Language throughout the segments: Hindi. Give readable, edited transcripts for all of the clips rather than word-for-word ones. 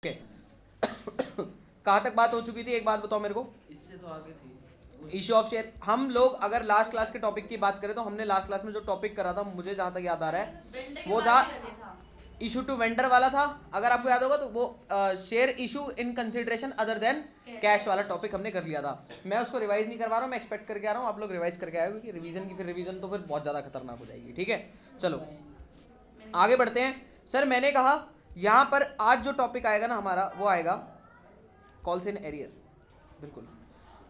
ओके कहाँ तक बात हो चुकी थी? एक बात बताओ मेरे को। इससे तो आगे थी इशू ऑफ शेयर। हम लोग अगर लास्ट क्लास के टॉपिक की बात करें तो हमने लास्ट क्लास में जो टॉपिक करा था, मुझे जहाँ तक याद आ रहा है वो था इशू टू वेंडर वाला था। अगर आपको याद होगा तो वो share issue in consideration other than cash वाला टॉपिक हमने कर लिया था। मैं उसको रिवाइज नहीं करवा रहा हूँ, मैं एक्सपेक्ट करके आ रहा हूँ आप लोग रिवाइज करके आए, क्योंकि रिवीजन की फिर रिवीजन तो फिर बहुत ज़्यादा खतरनाक हो जाएगी। ठीक है, चलो आगे बढ़ते हैं। सर मैंने कहा यहाँ पर आज जो टॉपिक आएगा ना हमारा, वो आएगा कॉल्स इन एरियर। बिल्कुल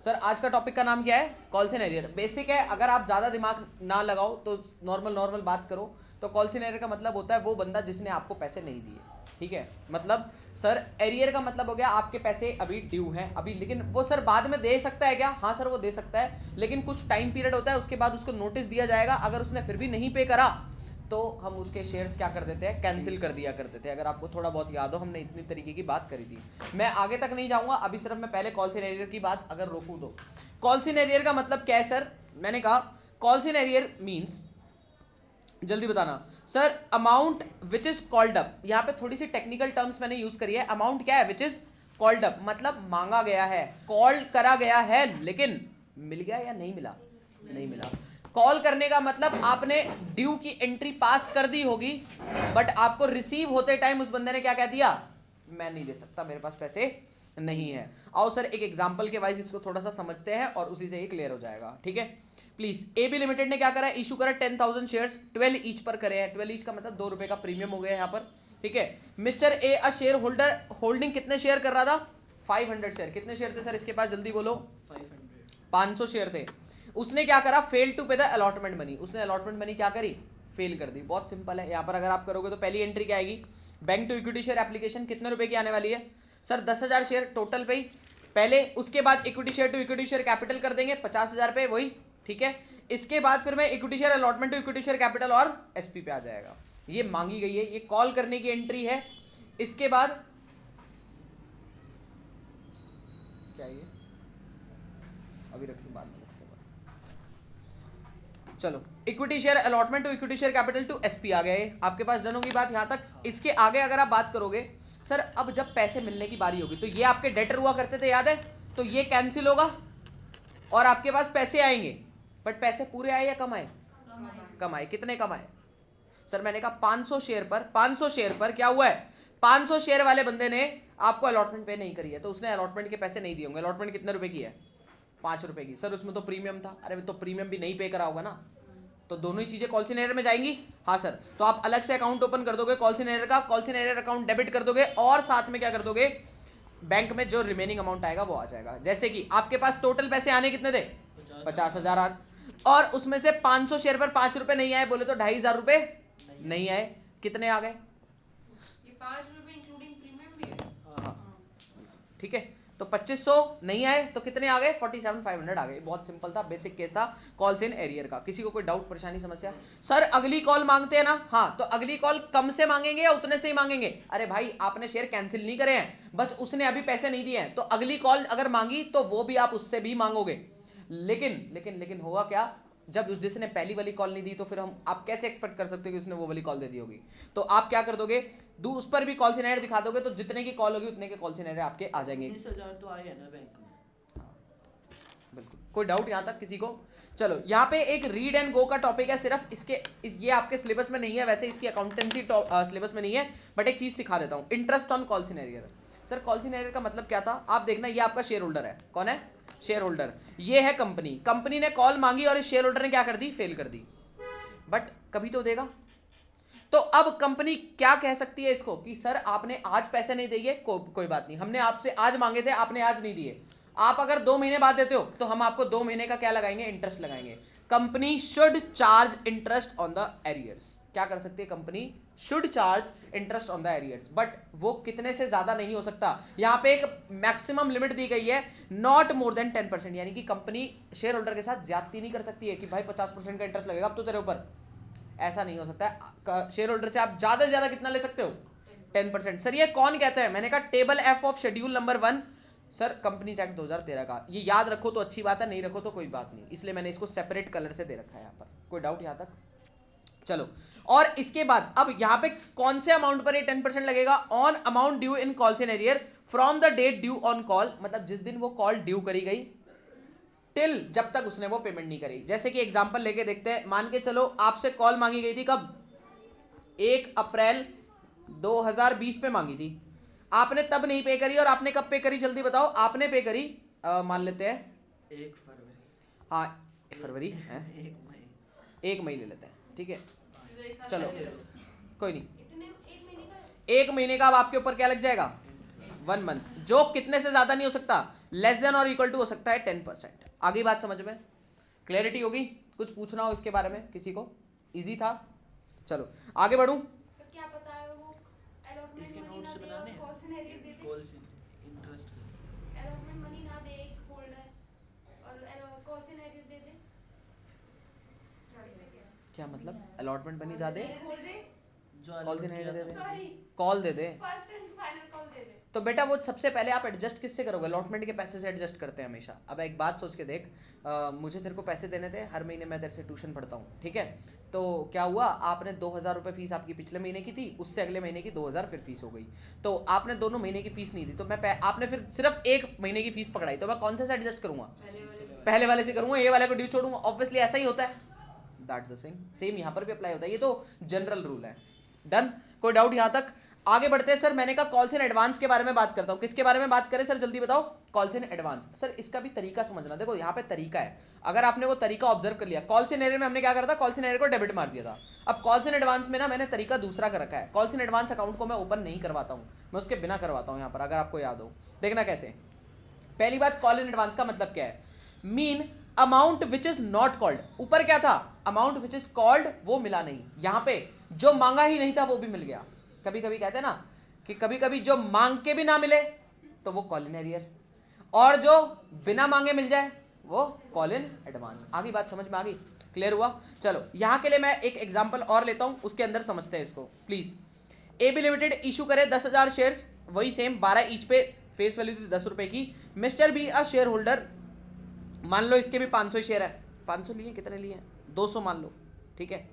सर, आज का टॉपिक का नाम क्या है? Calls in arrear. बेसिक है, अगर आप ज़्यादा दिमाग ना लगाओ तो नॉर्मल बात करो तो कॉल्स इन एरियर का मतलब होता है वो बंदा जिसने आपको पैसे नहीं दिए। ठीक है, मतलब सर एरियर का मतलब हो गया आपके पैसे अभी ड्यू हैं अभी, लेकिन वो सर बाद में दे सकता है क्या? हाँ सर वो दे सकता है, लेकिन कुछ टाइम पीरियड होता है, उसके बाद उसको नोटिस दिया जाएगा। अगर उसने फिर भी नहीं पे करा तो हम उसके शेयर्स क्या कर देते हैं? कैंसिल कर दिया करते थे। अगर आपको थोड़ा बहुत याद हो, हमने इतनी तरीके की बात करी थी। मैं आगे तक नहीं जाऊंगा, अभी सिर्फ मैं पहले कॉल्स इन एरियर की बात अगर रोकूं तो कॉल्स इन एरियर का मतलब क्या है सर? मैंने कहा कॉल्स इन एरियर मीन्स, जल्दी बताना sir, amount which is called up. यहाँ पे थोड़ी सी टेक्निकल टर्म्स मैंने यूज करी है। अमाउंट क्या है? विच इज कॉल्ड अप मतलब मांगा गया है, कॉल करा गया है, लेकिन मिल गया या नहीं मिला? नहीं मिला। कॉल करने का मतलब आपने ड्यू की एंट्री पास कर दी होगी, बट आपको रिसीव होते टाइम उस बंदे ने क्या कह दिया? मैं नहीं दे सकता, मेरे पास पैसे नहीं है। आओ सर एक एग्जांपल के वाइज इसको थोड़ा सा समझते हैं और उसी से ही क्लियर हो जाएगा। ठीक है प्लीज। एबी लिमिटेड ने क्या करा? इशू करा 10,000 शेयर्स, 12 ईच पर करे हैं। 12 ईच का मतलब 2 रुपए का प्रीमियम हो गया यहाँ पर। ठीक है, mister A a share holder holding कितने शेयर कर रहा था? 500 शेयर। कितने शेयर थे सर इसके पास? जल्दी बोलो। 500 शेयर थे। उसने क्या करा? फेल टू पे द अलॉटमेंट मनी। उसने अलॉटमेंट मनी क्या करी? फेल कर दी। बहुत सिंपल है। यहाँ पर अगर आप करोगे तो पहली एंट्री क्या आएगी? Bank to equity share application कितने रुपए की आने वाली है सर? 10,000 शेयर टोटल पे ही पहले। उसके बाद equity share to equity share capital कर देंगे 50,000 पे, वही। ठीक है, इसके बाद फिर मैं equity share allotment to equity share capital और एसपी पे आ जाएगा। ये मांगी गई है, ये कॉल करने की एंट्री है। इसके बाद क्या ये अभी रख लूं, बाद में रखते हैं। चलो equity share allotment to equity share capital to SP आ गए आपके पास। डन होगी बात यहाँ तक। इसके आगे अगर आप बात करोगे सर, अब जब पैसे मिलने की बारी होगी तो ये आपके डेटर हुआ करते थे, याद है? तो ये कैंसिल होगा और आपके पास पैसे आएंगे। बट पैसे पूरे आए या कम आए? कम आए। कितने कम आए सर? मैंने कहा 500 शेयर पर, 500 शेयर पर क्या हुआ है? 500 शेयर वाले बंदे ने आपको अलॉटमेंट पे नहीं करी है, तो उसने अलॉटमेंट के पैसे नहीं दिए होंगे। अलॉटमेंट कितने रुपए की है? 5 रुपए की। सर उसमें तो प्रीमियम था। अरे तो प्रीमियम भी नहीं पे करा होगा ना, तो दोनों ही चीजें कॉल सिनेरियर में जाएंगी। हाँ सर, तो आप अलग से अकाउंट ओपन कर दोगे कॉल सिनेरियर का, कॉल सिनेरियर अकाउंट डेबिट कर दोगे और साथ में क्या कर दोगे? बैंक में जो रिमेनिंग अमाउंट आएगा वो आ जाएगा। जैसे कि आपके पास टोटल पैसे आने कितने थे? 50,000 और उसमें से 500 शेयर पर 5 रुपए नहीं आए, बोले तो 2,500 रुपए नहीं आए। कितने आ गए? ये 5 रुपए इंक्लूडिंग प्रीमियम भी है। हाँ ठीक है, तो 2500 नहीं आए तो कितने आ गए? 47,500 आ गए। बहुत सिंपल था, बेसिक केस था कॉल्स इन एरियर का। किसी को कोई डाउट परेशानी समस्या? सर अगली कॉल मांगते हैं ना, हाँ, तो अगली कॉल कम से मांगेंगे या उतने से ही मांगेंगे? अरे भाई आपने शेयर कैंसिल नहीं करे हैं, बस उसने अभी पैसे नहीं दिए हैं, तो अगली कॉल अगर मांगी तो वो भी आप उससे भी मांगोगे। लेकिन लेकिन लेकिन होगा क्या? जब जिसने पहली वाली कॉल नहीं दी तो फिर हम आप कैसे एक्सपेक्ट कर सकते हो कि उसने वो वाली कॉल दे दी होगी? तो आप क्या कर दोगे? उस पर भी कॉल सिनेरियर दिखा दोगे, तो जितने की कॉल होगी उतने के कॉल सिनेरियर आपके आ जाएंगे। 19,000 तो आए हैं ना बैंक में। बिल्कुल। कोई डाउट यहाँ तक किसी को? चलो यहाँ पे एक रीड एंड गो का टॉपिक है सिर्फ। ये आपके सिलेबस में नहीं है, वैसे इसकी अकाउंटेंसी सिलेबस में नहीं है, बट एक चीज सिखा देता हूँ। Interest on call in arrear. Sir call in arrear का मतलब क्या था? आप देखना, ये आपका शेयर होल्डर है। कौन है शेयर होल्डर? ये है कंपनी। कंपनी ने कॉल मांगी और इस शेयर होल्डर ने क्या कर दी? फेल कर दी। बट कभी तो देगा। तो अब कंपनी क्या कह सकती है इसको कि सर आपने आज पैसे नहीं दिए, कोई बात नहीं, हमने आपसे आज मांगे थे, आपने आज नहीं दिए। आप अगर 2 महीने बाद देते हो तो हम आपको 2 महीने का क्या लगाएंगे? इंटरेस्ट लगाएंगे। Company should charge interest on the arrears. क्या कर सकती है company? Should charge interest on the arrears, but वो कितने से ज्यादा नहीं हो सकता। यहाँ पे एक मैक्सिमम लिमिट दी गई है, नॉट मोर देन 10%। यानी कि कंपनी शेयर होल्डर के साथ ज्यादती नहीं कर सकती है कि भाई 50% का इंटरेस्ट लगेगा अब तो तेरे ऊपर। ऐसा नहीं हो सकता है। शेयर होल्डर से आप ज्यादा से ज्यादा कितना ले सकते हो? 10%। सर ये कौन कहता है? मैंने कहा table F of schedule number 1 sir, companies act 2013 का। ये याद रखो तो अच्छी बात है, नहीं रखो तो कोई बात नहीं, इसलिए मैंने इसको सेपरेट कलर से दे रखा है यहाँ पर। कोई डाउट यहाँ तक? चलो, और इसके बाद अब यहाँ पे कौन से अमाउंट पर ये 10% लगेगा? On amount due in calls in arrear from the date due on call, मतलब जिस दिन वो कॉल ड्यू करी गई टिल जब तक उसने वो पेमेंट नहीं करी। जैसे कि एग्जांपल लेके देखते हैं, मान के चलो आपसे कॉल मांगी गई थी कब? 1 अप्रैल 2020 पे मांगी थी, आपने तब नहीं पे करी, और आपने कब पे करी जल्दी बताओ? आपने पे करी मान लेते हैं 1 फरवरी। हाँ फरवरी है, 1 मई। 1 मई ले लेते हैं, ठीक है तो एक साथ चलो चल रहे हो। कोई नहीं। इतने 1 महीने का 1 महीने का अब आपके ऊपर क्या लग जाएगा? 1 मंथ, जो कितने से ज्यादा नहीं हो सकता, लेस देन और इक्वल टू हो सकता है 10%। आगे बात समझ में क्लैरिटी होगी? कुछ पूछना हो इसके बारे में किसी को? इजी था, चलो आगे बढ़ूं। सर क्या पता है वो अलॉटमेंट इसके मनी नोट्स ना दे बनाने और हैं। कॉल से एरियर दे दे, कॉल से इंटरेस्ट अलॉटमेंट मनी ना दे एक होल्डर और कॉल से एरियर दे दे, कैसे क्या? क्या मतलब? अलॉटमेंट बनी था दे, बोल दे, जो कॉल से allot नहीं किया दे था। दे, सॉरी कॉल दे दे। फर्स्ट एंड फाइनल कॉल दे दे। तो बेटा वो सबसे पहले आप एडजस्ट किससे करोगे? अलॉटमेंट के पैसे से एडजस्ट करते हैं हमेशा। अब एक बात सोच के देख, मुझे तेरे को पैसे देने थे, हर महीने मैं तेरे से ट्यूशन पढ़ता हूँ, ठीक है? तो क्या हुआ, आपने 2000 रुपये फीस आपकी पिछले महीने की थी, उससे अगले महीने की 2000 फिर फीस हो गई, तो आपने दोनों महीने की फीस नहीं दी, तो आपने फिर सिर्फ 1 महीने की फीस पकड़ाई, तो मैं कौन से एडजस्ट करूँगा? पहले वाले पहले वाले से करूँगा, ये वाले को ड्यू छोड़ूंगा, ऑब्वियसली ऐसा ही होता है। दैट्स द सेम यहाँ पर भी अप्लाई होता है, ये तो जनरल रूल है। डन, कोई डाउट यहाँ तक? आगे बढ़ते हैं। सर मैंने कहा कॉल्स इन एडवांस के बारे में बात करता हूँ। किसके बारे में बात करें सर, जल्दी बताओ? Calls in advance. सर इसका भी तरीका समझना, देखो यहाँ पे तरीका है, अगर आपने वो तरीका ऑब्जर्व कर लिया। कॉल्स इन एरियर में हमने क्या करा था? कॉल्स इन एरियर को डेबिट मार दिया था। अब कॉल्स इन एडवांस में ना मैंने तरीका दूसरा कर रखा है। कॉल्स इन एडवांस अकाउंट को मैं ओपन नहीं करवाता हूँ, मैं उसके बिना करवाता हूँ यहाँ पर, अगर आपको याद हो। देखना कैसे। पहली बात, कॉल इन एडवांस का मतलब क्या है? Mean amount which is not called. ऊपर क्या था? अमाउंट विच इज कॉल्ड, वो मिला नहीं। यहाँ पे जो मांगा ही नहीं था वो भी मिल गया। कभी कभी कहते हैं ना कि कभी कभी जो मांग के भी ना मिले तो वो कॉल इन एरियर, और जो बिना मांगे मिल जाए वो कॉल इन एडवांस। आगे बात समझ में आ गई? क्लियर हुआ? चलो यहाँ के लिए मैं एक एग्जांपल और लेता हूँ, उसके अंदर समझते हैं इसको प्लीज। AB लिमिटेड इशू करे 10,000 शेयर, वही सेम 12 ईच पे, फेस वैल्यू थी 10 रुपए की। Mister be a share holder, मान लो इसके भी 500 शेयर है। 500 लिए, कितने लिए हैं? 200 मान लो, ठीक है,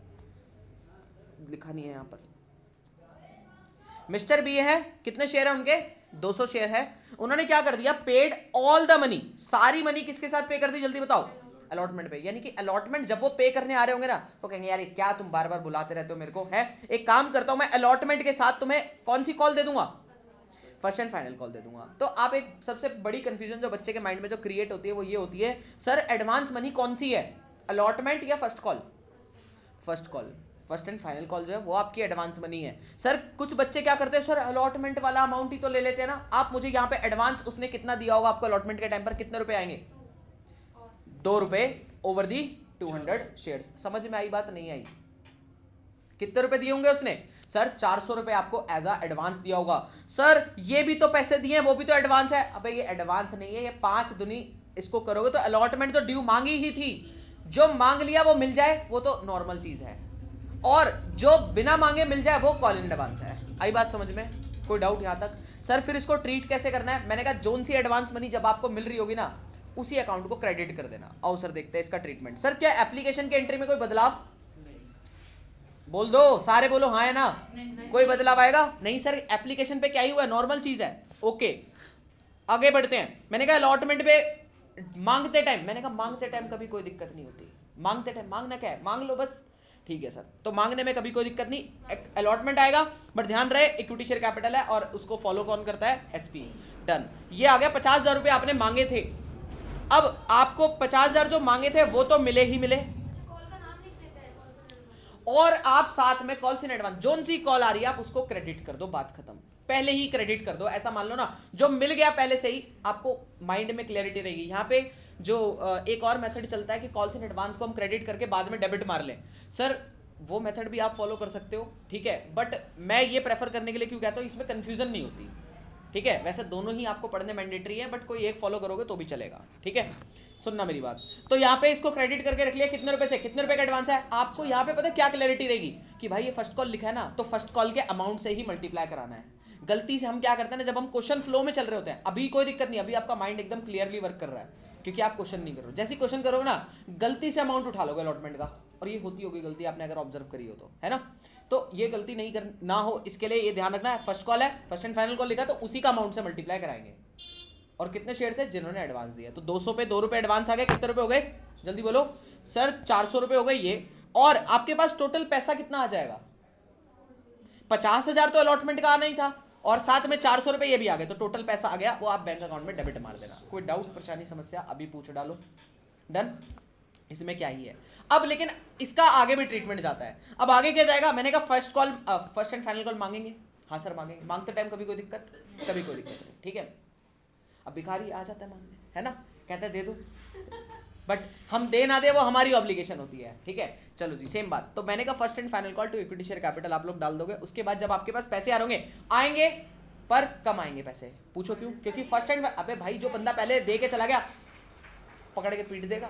लिखा नहीं है यहाँ पर। मिस्टर बी है, कितने शेयर है उनके? 200 शेयर है। उन्होंने क्या कर दिया? पेड ऑल द मनी, सारी मनी किसके साथ पे कर दी जल्दी बताओ? अलॉटमेंट पे। यानी कि अलॉटमेंट जब वो पे करने आ रहे होंगे ना, तो कहेंगे यार ये क्या तुम बार बार बुलाते रहते हो मेरे को, है एक काम करता हूं मैं अलॉटमेंट के साथ तुम्हें कौन सी कॉल दे दूंगा? फर्स्ट एंड फाइनल कॉल दे दूंगा। तो आप एक सबसे बड़ी कंफ्यूजन जो बच्चे के माइंड में जो क्रिएट होती है वो ये होती है, सर एडवांस मनी कौन सी है, अलॉटमेंट या first call? First call, first and final call जो है वो आपकी एडवांस मनी है। सर कुछ बच्चे क्या करते हैं, सर अलॉटमेंट वाला अमाउंट ही तो ले लेते हैं ना। आप मुझे यहाँ पे एडवांस उसने कितना दिया होगा आपको अलॉटमेंट के टाइम पर, कितने रुपए आएंगे? 2 रुपए ओवर दी 200 शेयर्स। समझ में आई बात? नहीं आई? कितने रुपए दिए होंगे उसने? सर 400 रुपए आपको एज अ एडवांस दिया होगा। सर ये भी तो पैसे दिए हैं, वो भी तो एडवांस है। अबे ये एडवांस नहीं है, ये 5 दुनी इसको करोगे तो अलॉटमेंट तो ड्यू मांगी ही थी, जो मांग लिया वो मिल जाए वो तो नॉर्मल चीज है, और जो बिना मांगे मिल जाए वो कॉल इन एडवांस है। आई बात समझ में? कोई डाउट यहां तक? सर फिर इसको ट्रीट कैसे करना है? मैंने कहा जोन सी एडवांस मनी जब आपको मिल रही होगी ना, उसी अकाउंट को क्रेडिट कर देना। आओ सर देखते हैं इसका ट्रीटमेंट। सर क्या एप्लीकेशन के एंट्री में कोई बदलाव? बोल दो, सारे बोलो हाँ है ना? कोई बदलाव आएगा नहीं? सर एप्लीकेशन पे क्या ही हुआ है, नॉर्मल चीज है। ओके आगे बढ़ते हैं। मैंने कहा अलॉटमेंट पे मांगते टाइम, मैंने कहा मांगते टाइम कभी कोई दिक्कत नहीं होती। मांगते टाइम मांगना क्या है? मांग लो बस, ठीक है सर। तो मांगने में कभी कोई दिक्कत नहीं, अलॉटमेंट आएगा, बट ध्यान रहे इक्विटी शेयर कैपिटल है और उसको फॉलो कौन करता है? एसपी। डन। ये आ गया 50,000 रुपये आपने मांगे थे। अब आपको 50,000 जो मांगे थे वो तो मिले ही मिले, कॉल का नाम लिख देते हैं, कॉल से एडवांस। और आप साथ में कॉल्स इन एडवांस, जोन सी कॉल आ रही है आप उसको क्रेडिट कर दो, बात खत्म। पहले ही क्रेडिट कर दो, ऐसा मान लो ना, जो मिल गया पहले से ही, आपको माइंड में क्लैरिटी रहेगी। यहाँ पे जो एक और मेथड चलता है कि कॉल्स इन एडवांस को हम क्रेडिट करके बाद में डेबिट मार लें, सर वो मेथड भी आप फॉलो कर सकते हो, ठीक है, बट मैं ये प्रेफर करने के लिए क्यों कहता हूँ, इसमें कंफ्यूजन नहीं होती, ठीक है। वैसे दोनों ही आपको पढ़ने मैंडेटरी है, बट कोई एक फॉलो करोगे तो भी चलेगा, ठीक है। सुनना मेरी बात। तो यहाँ पे इसको क्रेडिट करके रख लिया, कितने रुपए से, कितने रुपए का एडवांस है। आपको यहाँ पे पता है क्या क्लैरिटी रहेगी कि भाई ये फर्स्ट कॉल लिखा है ना, तो फर्स्ट कॉल के अमाउंट से ही मल्टीप्लाई कराना है। गलती से हम क्या करते हैं ना, जब हम क्वेश्चन फ्लो में चल रहे होते हैं, अभी कोई दिक्कत नहीं, अभी आपका माइंड एकदम क्लियरली वर्क कर रहा है क्योंकि आप क्वेश्चन नहीं कर रहे हो। जैसे क्वेश्चन करोगे ना, गलती से अमाउंट उठा लोगे अलॉटमेंट का, और ये होती होगी गलती आपने अगर ऑब्जर्व करी हो तो, है ना। तो ये गलती नहीं कर ना हो इसके लिए ये ध्यान रखना है, फर्स्ट कॉल है, फर्स्ट एंड फाइनल कॉल लिखा तो उसी का अमाउंट से मल्टीप्लाई कराएंगे। और कितने शेयर थे जिन्होंने एडवांस दिया, तो 200 पे 2 रुपये एडवांस आ गए, कितने रुपए हो गए जल्दी बोलो सर, 400 रुपये हो गए ये। और आपके पास टोटल पैसा कितना आ जाएगा, 50,000 तो अलॉटमेंट का आना ही था, और साथ में 400 रुपये ये भी आ गए, तो टोटल पैसा आ गया, वो आप बैंक अकाउंट में डेबिट मार देना। कोई डाउट परेशानी समस्या अभी पूछ डालो, डन। इसमें क्या ही है अब, लेकिन इसका आगे भी ट्रीटमेंट जाता है। अब आगे क्या जाएगा, मैंने कहा फर्स्ट एंड फाइनल कॉल मांगेंगे, हाँ सर मांगेंगे, मांगते टाइम कभी कोई दिक्कत, कभी कोई दिक्कत नहीं, ठीक है। अब भिखारी आ जाता है मांगने, है ना, कहता है दे दो, बट हम दे ना दे वो हमारी ऑब्लिगेशन होती है, ठीक है। चलो जी सेम बात, तो मैंने कहा first and final call to equity share capital आप लोग डाल दोगे। उसके बाद जब आपके पास पैसे आ रहे आएंगे पर कम आएंगे पैसे, पूछो क्यों, क्योंकि फर्स्ट एंड, अबे भाई जो बंदा पहले दे के चला गया पकड़ के पीट देगा,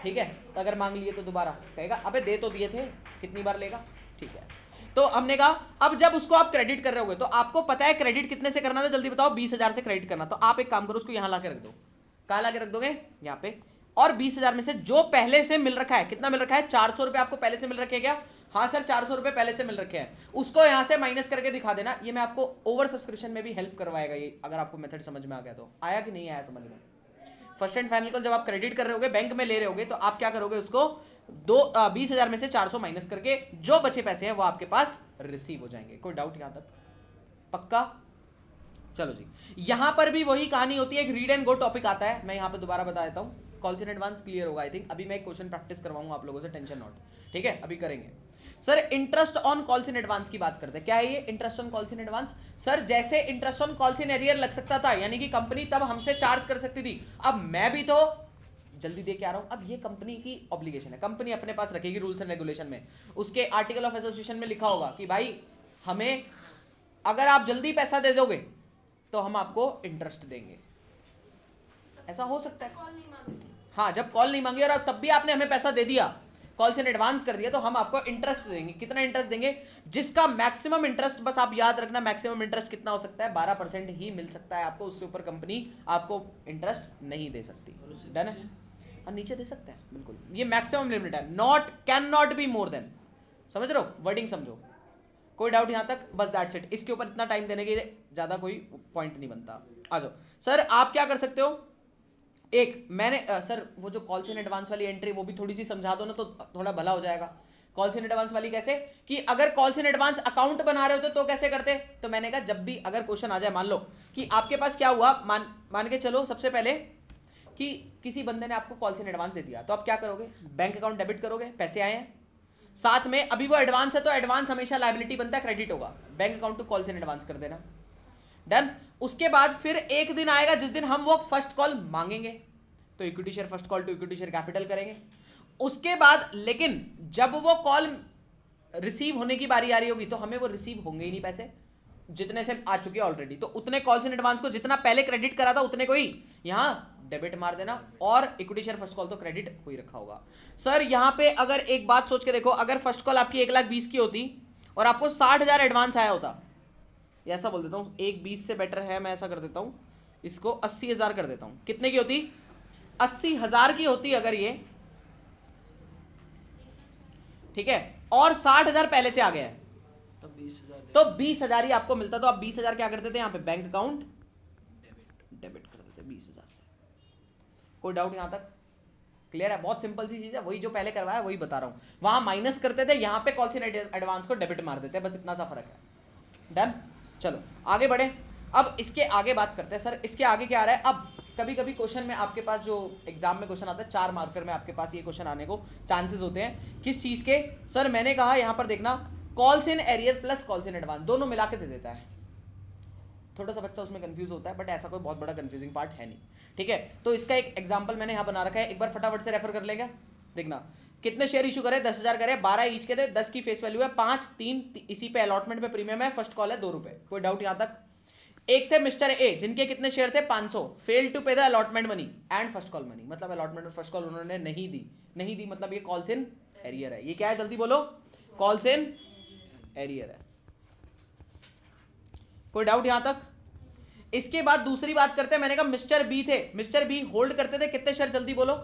ठीक है। अगर मांग लिए तो दोबारा कहेगा अबे दे तो दिए थे, कितनी बार लेगा, ठीक है। तो हमने कहा अब जब उसको आप क्रेडिट कर रहे होगे तो आपको पता है क्रेडिट कितने से करना था, जल्दी बताओ, 20,000 से क्रेडिट करना। तो आप एक काम करो, उसको यहाँ ला के रख दो, कहाँ ला के रख दोगे, यहाँ पे। और 20,000 में से जो पहले से मिल रखा है, कितना मिल रखा है, 400 रुपये आपको पहले से मिल रखे क्या, हाँ सर 400 रुपये पहले से मिल रखे हैं, उसको यहाँ से माइनस करके दिखा देना। ये मैं आपको ओवर सब्सक्रिप्शन में भी हेल्प करवाएगा ये, अगर आपको मेथड समझ में आ गया तो। आया कि नहीं आया समझ में। फर्स्ट एंड फाइनल कॉल जब आप क्रेडिट कर रहे होगे, बैंक में ले रहे होगे, तो आप क्या करोगे, उसको 20,000 में से 400 माइनस करके जो बचे पैसे हैं वो आपके पास रिसीव हो जाएंगे। कोई डाउट यहां तक, पक्का। चलो जी, यहां पर भी वही कहानी होती है, एक रीड एंड गो टॉपिक आता है, मैं यहां पे दोबारा बता देता हूं, कॉल्स इन एडवांस क्लियर होगा आई थिंक। अभी मैं एक क्वेश्चन प्रैक्टिस करवाऊंगा आप लोगों से, टेंशन नॉट, ठीक है, अभी करेंगे। Sir interest on calls in advance की बात करते हैं, क्या है ये interest on calls in advance. Sir जैसे interest on calls in arrear लग सकता था, यानी कि कंपनी तब हमसे चार्ज कर सकती थी, अब मैं भी तो जल्दी दे के आ रहा हूं। अब ये कंपनी की ऑब्लिगेशन है, कंपनी अपने पास रखेगी रूल्स एंड रेगुलेशन में, उसके आर्टिकल ऑफ एसोसिएशन में लिखा होगा कि भाई हमें अगर आप जल्दी पैसा दे दोगे तो हम आपको इंटरेस्ट देंगे, ऐसा हो सकता है। कॉल नहीं मांगते, हाँ, जब कॉल नहीं मांगी और तब भी आपने हमें पैसा दे दिया, कॉल से एडवांस कर दिया, तो हम आपको इंटरेस्ट देंगे। कितना इंटरेस्ट देंगे, जिसका मैक्सिमम इंटरेस्ट, बस आप याद रखना मैक्सिमम इंटरेस्ट कितना हो सकता है, 12% ही मिल सकता है आपको, उससे ऊपर कंपनी आपको इंटरेस्ट नहीं दे सकती। डन है, और नीचे दे सकते हैं बिल्कुल, ये मैक्सिमम लिमिट है, not can not be more than. समझ रहे हो, वर्डिंग समझो, कोई डाउट यहाँ तक, बस दैट्स इट। इसके ऊपर इतना टाइम देने के ज़्यादा कोई पॉइंट नहीं बनता। आ जाओ सर, आप क्या कर सकते हो, एक मैंने सर वो जो कॉल्स इन एडवांस वाली एंट्री वो भी थोड़ी सी समझा दो ना, तो थोड़ा भला हो जाएगा। कॉल्स इन एडवांस वाली कैसे, कि अगर कॉल्स इन एडवांस अकाउंट बना रहे होते तो कैसे करते, तो मैंने कहा जब भी अगर क्वेश्चन आ जाए, मान लो कि आपके पास क्या हुआ, मान के चलो सबसे पहले कि किसी बंदे ने आपको कॉल्स इन एडवांस दे दिया, तो आप क्या करोगे, बैंक अकाउंट डेबिट करोगे, पैसे आए हैं, साथ में अभी वो एडवांस है तो एडवांस हमेशा लायबिलिटी बनता है, क्रेडिट होगा, bank account to calls in advance कर देना, डन। उसके बाद फिर एक दिन आएगा जिस दिन हम वो फर्स्ट कॉल मांगेंगे, तो equity share first call to equity share capital करेंगे। उसके बाद लेकिन जब वो कॉल रिसीव होने की बारी आ रही होगी तो हमें वो रिसीव होंगे ही नहीं पैसे, जितने से आ चुके हैं ऑलरेडी, तो उतने कॉल्स इन एडवांस को जितना पहले क्रेडिट करा था उतने को ही यहां डेबिट मार देना, और इक्विटी शेयर फर्स्ट कॉल तो क्रेडिट हो ही रखा होगा। सर यहां पे अगर एक बात सोच के देखो, अगर फर्स्ट कॉल आपकी 1,20,000 की होती और आपको 60,000 एडवांस आया होता, ऐसा बोल देता हूँ, 1,20,000 से बेटर है, मैं ऐसा कर देता हूँ, इसको 80,000 कर देता हूँ, कितने की होती, 80,000 की होती अगर ये, ठीक है, और 60,000 पहले से आ गया है, तो 20,000 तो 20,000 ही आपको मिलता। तो आप 20,000 क्या करते थे, यहाँ पे बैंक अकाउंट डेबिट कर देते 20,000 से। कोई डाउट यहाँ तक, क्लियर है, बहुत सिंपल सी चीज है, वही जो पहले करवाया वही बता रहा हूँ, वहां माइनस करते थे, यहाँ पे कॉल्स इन एडवांस को डेबिट मार देते, बस इतना सा फर्क है। डन, चलो आगे बढ़े। अब इसके आगे बात करते हैं। सर इसके आगे क्या आ रहा है, अब कभी कभी क्वेश्चन में आपके पास जो एग्जाम में क्वेश्चन आता है, 4 मार्कर में आपके पास ये क्वेश्चन आने को चांसेस होते हैं, किस चीज़ के। सर मैंने कहा यहाँ पर देखना, calls in arrear plus calls in advance दोनों मिला के दे देता है। थोड़ा सा बच्चा उसमें कंफ्यूज होता है, बट ऐसा कोई बहुत बड़ा कंफ्यूजिंग पार्ट है नहीं, ठीक है। तो इसका एक एग्जाम्पल मैंने यहाँ बना रखा है, एक बार फटाफट से रेफर कर लेगा। देखना कितने शेयर इशू करे, 10,000 करे, 12 ईच के थे, 10 की फेस वैल्यू है, 5 3 इसी पे अलॉटमेंट पे प्रीमियम है, फर्स्ट कॉल है 2 रुपए। कोई डाउट यहाँ तक। एक थे मिस्टर ए जिनके कितने शेयर थे 500, फेल टू पे the allotment money and first call money, मतलब अलॉटमेंट और फर्स्ट कॉल उन्होंने नहीं दी, मतलब ये कॉल्स इन एरियर है। ये क्या है जल्दी बोलो, कॉल्स इन एरियर है। कोई डाउट यहां तक। इसके बाद दूसरी बात करते हैं, मैंने कहा मिस्टर बी थे, मिस्टर बी होल्ड करते थे कितने शेयर, जल्दी बोलो,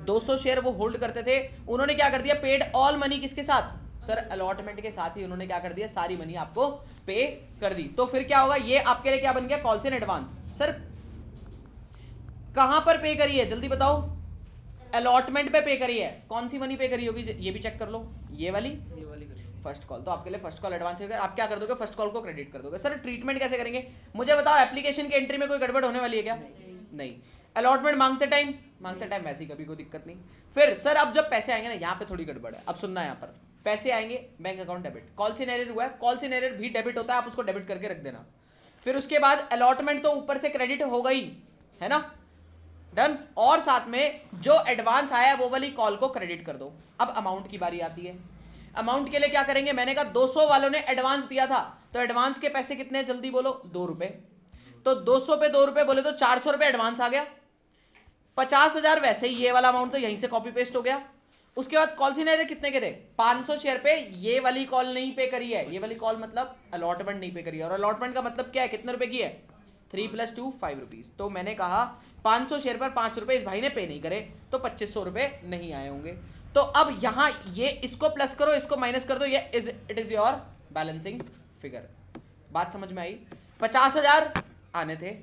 200 शेयर वो होल्ड करते थे, उन्होंने क्या कर दिया, पेड ऑल मनी किसके साथ सर, अलॉटमेंट के साथ ही उन्होंने क्या कर दिया, सारी मनी आपको पे कर दी। तो फिर क्या होगा, ये आपके लिए क्या बन गया, कॉल्स इन एडवांस। सर कहां पर पे करी है जल्दी बताओ, अलॉटमेंट पे पे करी है, कौन सी मनी पे करी होगी ये भी चेक कर लो, ये वाली करेंगे। फर्स्ट कॉल, तो आपके लिए फर्स्ट कॉल एडवांस होगा, आप क्या कर दोगे, फर्स्ट कॉल को क्रेडिट कर दोगे। सर ट्रीटमेंट कैसे करेंगे मुझे बताओ, एप्लीकेशन की एंट्री में कोई गड़बड़ होने वाली है क्या, नहीं। अलॉटमेंट मांगते टाइम वैसे ही कभी कोई दिक्कत नहीं। फिर सर अब जब पैसे आएंगे ना, यहाँ पे थोड़ी गड़बड़ है, अब सुनना, यहाँ पर पैसे आएंगे, बैंक अकाउंट डेबिट, कॉल से एरर हुआ है, कॉल से एरर भी डेबिट होता है, आप उसको डेबिट करके रख देना। फिर उसके बाद अलॉटमेंट तो ऊपर से क्रेडिट हो गई है ना, डन, और साथ में जो एडवांस आया है वो वाली कॉल को क्रेडिट कर दो। अब अमाउंट की बारी आती है, अमाउंट के लिए क्या करेंगे, मैंने कहा 200 वालों ने एडवांस दिया था, तो एडवांस के पैसे कितने हैं जल्दी बोलो, 2 रुपए, तो 200 पे 2 रुपए बोले तो 400 रुपए एडवांस आ गया, 50,000 वैसे ही ये वाला अमाउंट तो यहीं से कॉपी पेस्ट हो गया। उसके बाद कॉल सिनेरियो कितने के थे, 500 शेयर पे, ये वाली कॉल नहीं पे करी है, ये वाली कॉल मतलब अलॉटमेंट नहीं पे करी है, और अलॉटमेंट का मतलब क्या है, कितने रुपए की है, 3 + 2 5 रुपीज। तो मैंने कहा 500 शेयर पर 5 रुपए इस भाई ने पे नहीं करे, तो 2500 रुपए नहीं आए होंगे। तो अब यहाँ ये इसको प्लस करो, इसको माइनस कर दो, ये it is your balancing figure. बात समझ में आई, 50,000 आने थे,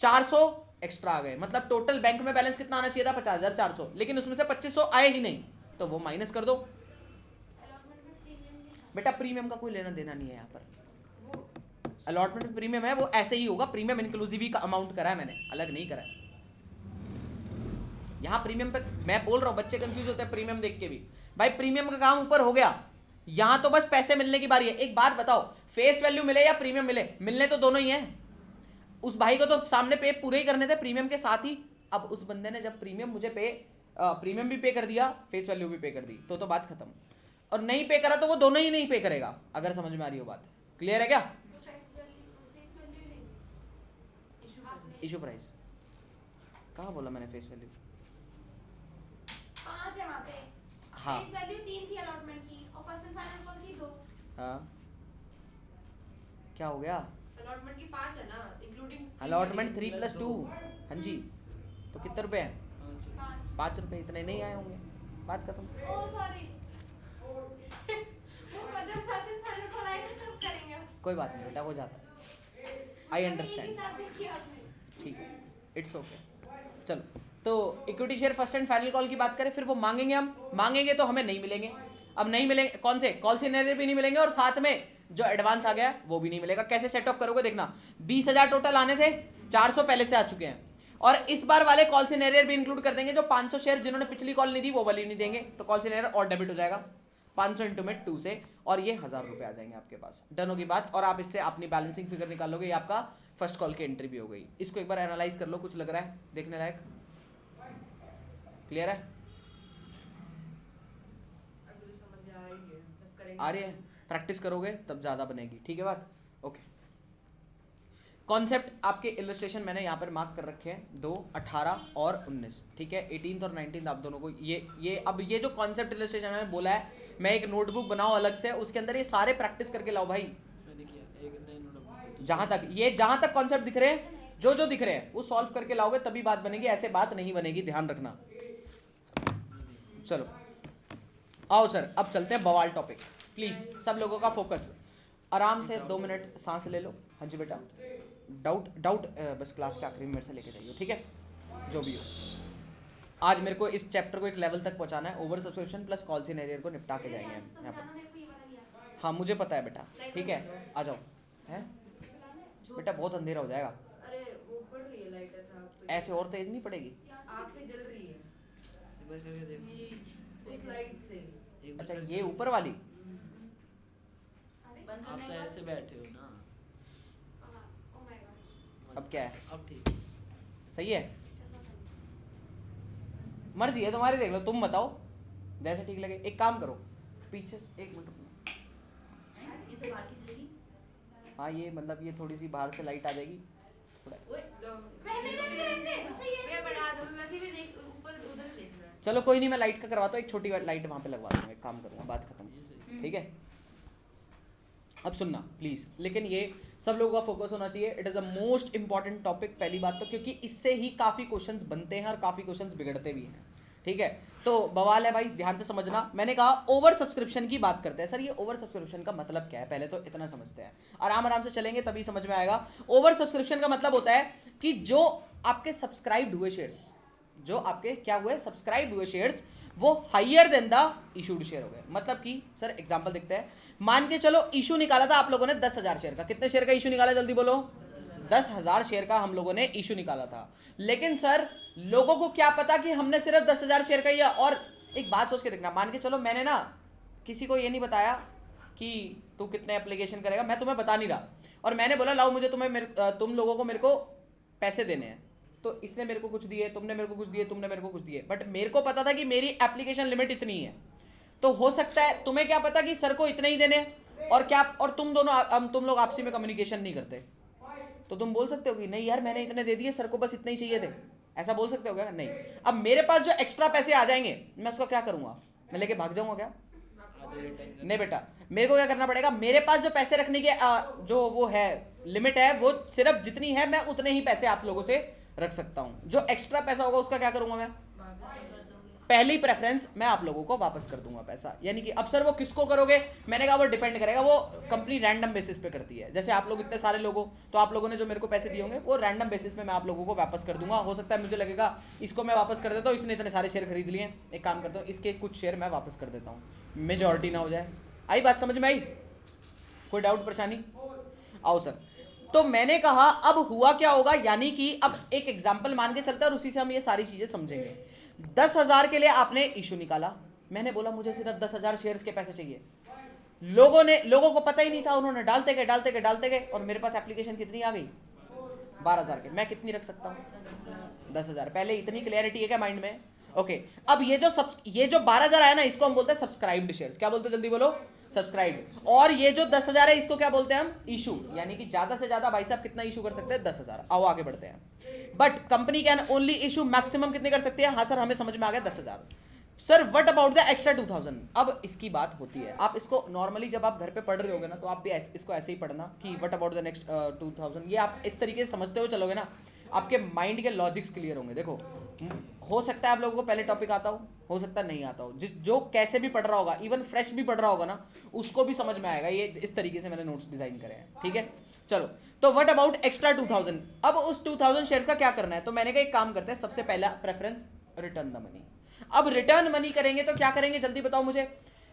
400 एक्स्ट्रा आ गए, मतलब टोटल बैंक में बैलेंस कितना आना चाहिए था, 50,400, लेकिन उसमें से 2500 आए ही नहीं, तो वो माइनस कर दो। अलॉटमेंट में प्रीमियम भी था। बेटा प्रीमियम का कोई लेना देना नहीं है यहाँ पर, अलॉटमेंट प्रीमियम है वो ऐसे ही होगा, प्रीमियम इंक्लूसिव ही का अमाउंट करा है मैंने, अलग नहीं करा है। यहाँ प्रीमियम पे मैं बोल रहा हूँ, बच्चे कंफ्यूज होते हैं प्रीमियम देख के भी, भाई प्रीमियम का काम ऊपर हो गया, यहाँ तो बस पैसे मिलने की बारी है। एक बात बताओ, फेस वैल्यू मिले या प्रीमियम मिले, मिलने तो दोनों ही है, उस भाई को तो सामने पे पूरे ही करने थे प्रीमियम के साथ ही। अब उस बंदे ने जब प्रीमियम मुझे प्रीमियम भी पे कर दिया, फेस वैल्यू भी पे कर दी, तो बात खत्म। और नहीं पे करा तो वो दोनों ही नहीं पे करेगा, अगर समझ में आ रही हो बात, क्लियर है क्या। तो फेस वैल्यू नहीं, इशू प्राइस कहाँ बोला मैंने, फेस वैल्यू 5 है वहाँ पे, हाँ। फेस वैल्यू 3 थी अलॉटमेंट की, और फर्स्ट एंड फाइनल कॉल थी 2। हाँ क्या हो गया, अलॉटमेंट की 5 है ना, इंक्लूडिंग अलॉटमेंट 3 + 2, हाँ जी, तो कितने रुपए हैं, 5। 5 रुपए, इतने नहीं आए होंगे, बात खत्म। ओ सॉरी, वो जब फर्स्ट एंड फाइनल कॉल आएगा तब करेंगे। कोई बात नहीं बेटा, हो जाता है, आई अंडरस्टैंड, एक ही साथ देखिए आपने। ठीक है, इट्स ओके। चलो, तो equity share first and final call की बात करें, फिर वो मांगेंगे, हम मांगेंगे तो हमें नहीं मिलेंगे। अब नहीं मिलेंगे कौन से, कॉल सिनेरियो भी नहीं मिलेंगे, और साथ में जो एडवांस आ गया है वो भी नहीं मिलेगा। कैसे सेट ऑफ करोगे देखना, 20,000 टोटल आने थे, 400 पहले से आ चुके हैं, और इस बार वाले कॉल सिनेरियो भी इंक्लूड कर देंगे। जो 500 शेयर जिन्होंने पिछली कॉल नहीं दी वो वाली नहीं देंगे, तो कॉल सिनेरियो और डेबिट हो जाएगा 500 इंटू में 2 से, और ये 1000 रुपये आ जाएंगे आपके पास। डन होगी बात, और आप इससे अपनी बैलेंसिंग फिगर निकालोगे, ये आपका फर्स्ट कॉल की एंट्री भी हो गई। इसको एक बार एनालाइज कर लो, कुछ लग रहा है देखने लायक, क्लियर है, अभी तो समझ आ रही है, तब करेंगे। आ रही है, प्रैक्टिस करोगे तब ज़्यादा बनेगी, ठीक है बात, ओके। कॉन्सेप्ट आपके इलस्ट्रेशन मैंने यहाँ पर मार्क कर रखे हैं, 2, 18 और 19, ठीक है, 18th और 19th आप दोनों को ये अब ये जो कॉन्सेप्ट इलस्ट्रेशन मैंने बोला है, मैं एक नोटबुक बनाओ अलग से, उसके अंदर ये सारे प्रैक्टिस करके लाओ भाई। मैंने किया एक नए नोटबुक, जहाँ तक कॉन्सेप्ट दिख रहे हैं, जो दिख रहे हैं वो सॉल्व करके लाओगे तभी बात बनेगी, ऐसे बात नहीं बनेगी, ध्यान रखना। चलो आओ सर, अब चलते हैं बवाल टॉपिक, प्लीज सब लोगों का फोकस, आराम से 2 मिनट सांस ले लो। हाँ जी बेटा, डाउट बस क्लास के आखिरी में मेरे से लेके जाइए, ठीक है, जो भी हो। आज मेरे को इस चैप्टर को एक लेवल तक पहुंचाना है, over subscription plus call scenario को निपटा के जाएंगे हम यहाँ पर। मेरे को ये वाला नहीं आता। हाँ मुझे पता है बेटा, ठीक है, आ जाओ। है बेटा, बहुत अंधेरा हो जाएगा, अरे वो पड़ रही है लाइट ऐसा, ऐसे और तेज नहीं पड़ेगी। आंखें जल रही है एक बार करके देखो, उस लाइट से। एक बार अच्छा करके ये ऊपर वाली, अरे आप तो ऐसे बैठे हो ना, ओ माय गॉड, अब क्या है, अब ठीक है। सही है, मर्जी है तुम्हारी, देख लो, तुम बताओ जैसे ठीक लगे। एक काम करो, पीछे एक मिनट रुकना। ये तो बाकी जल्दी। हाँ ये मतलब ये थोड़ी सी बाहर से लाइट आ जाएगी थोड़ा। ओए लो, पहले देखते सही है। ये बना दो, वैसे भी देख, ऊपर उधर देखना है। चलो कोई नहीं, मैं लाइट का करवाता हूँ, एक छोटी लाइट वहाँ पे लगवा दूँगा, एक काम करूँगा, बात खत्म, ठीक है। अब सुनना प्लीज़, लेकिन ये सब लोगों का फोकस होना चाहिए, it is a most important topic. पहली बात तो क्योंकि इससे ही काफ़ी क्वेश्चंस बनते हैं और काफ़ी क्वेश्चंस बिगड़ते भी हैं, ठीक है, तो बवाल है भाई, ध्यान से समझना। मैंने कहा ओवर सब्सक्रिप्शन की बात करते हैं। सर ये ओवर सब्सक्रिप्शन का मतलब क्या है, पहले तो इतना समझते हैं, आराम आराम से चलेंगे तभी समझ में आएगा। ओवर सब्सक्रिप्शन का मतलब होता है कि जो आपके सब्सक्राइब्ड हुए शेयर्स, जो आपके क्या हुए, सब्सक्राइब्ड हुए शेयर्स, वो higher than the issued share हो गए। मतलब कि सर एग्जांपल देखते हैं, मान के चलो इशू निकाला था आप लोगों ने 10,000 शेयर का। कितने शेयर का इशू निकाला, जल्दी बोलो। 10,000 शेयर का हम लोगों ने इशू निकाला था। लेकिन सर लोगों को क्या पता कि हमने सिर्फ 10,000 शेयर का किया। और एक बात सोच के देखना, मान के चलो मैंने ना किसी को ये नहीं बताया कि तू कितने एप्लीकेशन करेगा, मैं तुम्हें बता नहीं रहा, और मैंने बोला लाओ मुझे तुम लोगों को मेरे को पैसे देने हैं, तो इसने मेरे को कुछ दिए, तुमने मेरे को कुछ दिए, तुमने मेरे को कुछ दिए, बट मेरे को पता था कि मेरी एप्लीकेशन लिमिट इतनी है। तो हो सकता है तुम्हें क्या पता कि सर को इतने ही देने, और क्या, और तुम लोग आपसी में कम्युनिकेशन नहीं करते, तो तुम बोल सकते हो कि नहीं यार मैंने इतने दे दिए, सर को बस इतने ही चाहिए थे, ऐसा बोल सकते हो क्या? नहीं। अब मेरे पास जो एक्स्ट्रा पैसे आ जाएंगे मैं उसका क्या करूंगा, मैं लेके भाग जाऊंगा क्या? नहीं बेटा, मेरे को क्या करना पड़ेगा, मेरे पास जो पैसे रखने के जो वो है लिमिट है, वो सिर्फ जितनी है मैं उतने ही पैसे आप लोगों से रख सकता हूं। जो एक्स्ट्रा पैसा होगा उसका क्या करूंगा मैं? पहली प्रेफरेंस मैं आप लोगों को वापस कर दूंगा पैसा। यानी कि अब सर वो किसको करोगे, मैंने कहा वो डिपेंड करेगा, वो कंपनी रैंडम बेसिस पे करती है। जैसे आप लोग इतने सारे लोग हो, तो आप लोगों ने जो मेरे को पैसे दिए होंगे वो रैंडम बेसिस पे मैं आप लोगों को वापस कर दूंगा। हो सकता है मुझे लगेगा इसको मैं वापस कर देता हूँ, इसने इतने सारे शेयर खरीद लिए, एक काम करता हूँ इसके कुछ शेयर मैं वापस कर देता हूँ, मेजॉरिटी ना हो जाए। आई बात समझ में आई? कोई डाउट परेशानी? आओ सर। तो मैंने कहा अब हुआ क्या होगा, यानी कि अब एक एग्जाम्पल मान के चलते हैं और उसी से हम ये सारी चीजें समझेंगे। 10,000 के लिए आपने इशू निकाला, मैंने बोला मुझे सिर्फ 10,000 शेयर्स के पैसे चाहिए। लोगों को पता ही नहीं था, उन्होंने डालते गए और मेरे पास एप्लीकेशन कितनी आ गई? 12,000 के। मैं कितनी रख सकता हूँ? 10,000। पहले इतनी क्लियरिटी है क्या माइंड में? ओके। अब ये जो 12,000 आया ना, इसको हम बोलते हैं सब्सक्राइब्ड शेयर्स। क्या बोलते हैं, जल्दी बोलो? सब्सक्राइब्ड। और ये जो 10,000 है इसको क्या बोलते हैं हम? इशू। यानी कि ज्यादा से ज्यादा भाई साहब कितना इशू कर सकते हैं? 10,000। आओ आगे बढ़ते हैं। But company can only issue maximum कितने कर सकती है? हाँ सर हमें समझ में आ गया 10,000। Sir what about the extra 2,000? अब इसकी बात होती है, आप इसको नॉर्मली जब आप घर पे पढ़ रहे होगे ना, तो आप भी इसको ऐसे ही पढ़ना कि व्हाट अबाउट द नेक्स्ट 2,000। ये आप इस तरीके से समझते हुए चलोगे ना, आपके माइंड के लॉजिक्स क्लियर होंगे। देखो हो सकता है आप लोगों को पहले टॉपिक आता हो सकता है नहीं आता हो, जो कैसे भी पढ़ रहा होगा, इवन फ्रेश भी पढ़ रहा होगा ना, उसको भी समझ में आएगा। ये इस तरीके से मैंने नोट्स डिजाइन करे हैं, ठीक है। चलो, तो व्हाट अबाउट एक्स्ट्रा 2,000? अब उस 2,000 शेयर्स का क्या करना है? तो मैंने कहा एक काम करते हैं, सबसे पहला प्रेफरेंस रिटर्न द मनी। अब रिटर्न मनी करेंगे तो क्या करेंगे, जल्दी बताओ मुझे।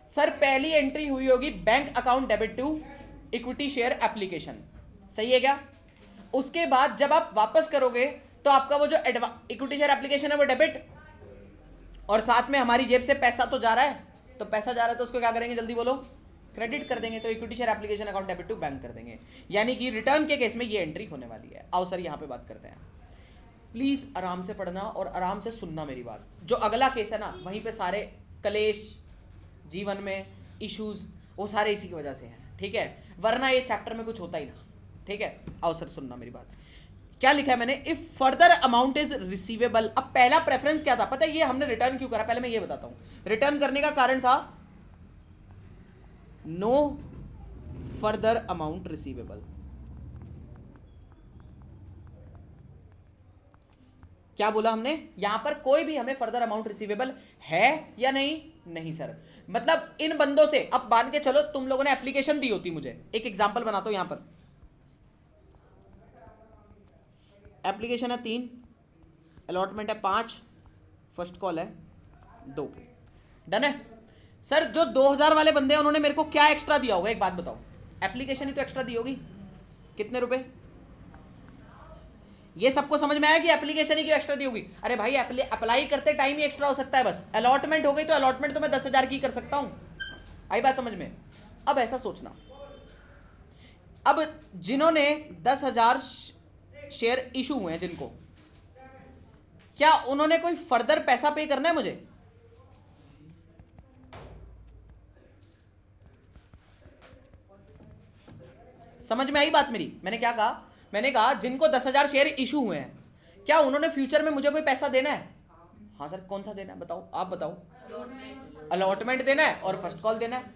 सर पहली एंट्री हुई होगी bank account debit to equity share application, सही है क्या? उसके बाद जब आप वापस करोगे तो आपका वो जो इक्विटी शेयर एप्लीकेशन है वो डेबिट, और साथ में हमारी जेब से पैसा तो जा रहा है, तो पैसा जा रहा है तो उसको क्या करेंगे, जल्दी बोलो? क्रेडिट कर देंगे। तो equity share application account debit to bank कर देंगे। यानी कि रिटर्न के केस में ये एंट्री होने वाली है। आओ सर यहाँ पे बात करते हैं। प्लीज आराम से पढ़ना और आराम से सुनना मेरी बात। जो अगला केस है ना, वहीं पे सारे कलेश जीवन में इश्यूज वो सारे इसी की वजह से हैं, ठीक है, वरना ये चैप्टर में कुछ होता ही ना, ठीक है। आओ सर सुनना मेरी बात। क्या लिखा है मैंने? If further amount is receivable. अब पहला प्रेफरेंस क्या था पता है? ये हमने रिटर्न क्यों करा, पहले मैं ये बताता हूं। रिटर्न करने का कारण था नो फर्दर अमाउंट रिसीवेबल। क्या बोला हमने? यहां पर कोई भी हमें फर्दर अमाउंट रिसीवेबल है या नहीं? नहीं सर। मतलब इन बंदों से, अब मान के चलो तुम लोगों ने एप्लीकेशन दी होती, मुझे एक एग्जांपल बनाता हूं। यहां पर एप्लीकेशन है 3, अलॉटमेंट है 5, फर्स्ट कॉल है 2। डन है सर। जो 2,000 वाले बंदे हैं उन्होंने मेरे को क्या एक्स्ट्रा दिया होगा, एक बात बताओ? एप्लीकेशन ही तो एक्स्ट्रा दी होगी। कितने रुपए? ये सबको समझ में आया कि एप्लीकेशन ही क्यों एक्स्ट्रा दी होगी? अरे भाई अप्लाई करते टाइम ही एक्स्ट्रा हो सकता है, बस अलॉटमेंट हो गई तो अलॉटमेंट तो मैं 10,000 की कर सकता हूं। आई बात समझ में? अब ऐसा सोचना, अब जिन्होंने 10,000 शेयर इशू हुए हैं जिनको, क्या उन्होंने कोई फर्दर पैसा पे करना है मुझे? समझ में आई बात मेरी? मैंने क्या कहा? मैंने कहा जिनको 10,000 शेयर इशू हुए हैं, क्या उन्होंने फ्यूचर में मुझे कोई पैसा देना है? हाँ सर कौन सा देना है बताओ, आप बताओ। अलॉटमेंट देना है और फर्स्ट कॉल देना है।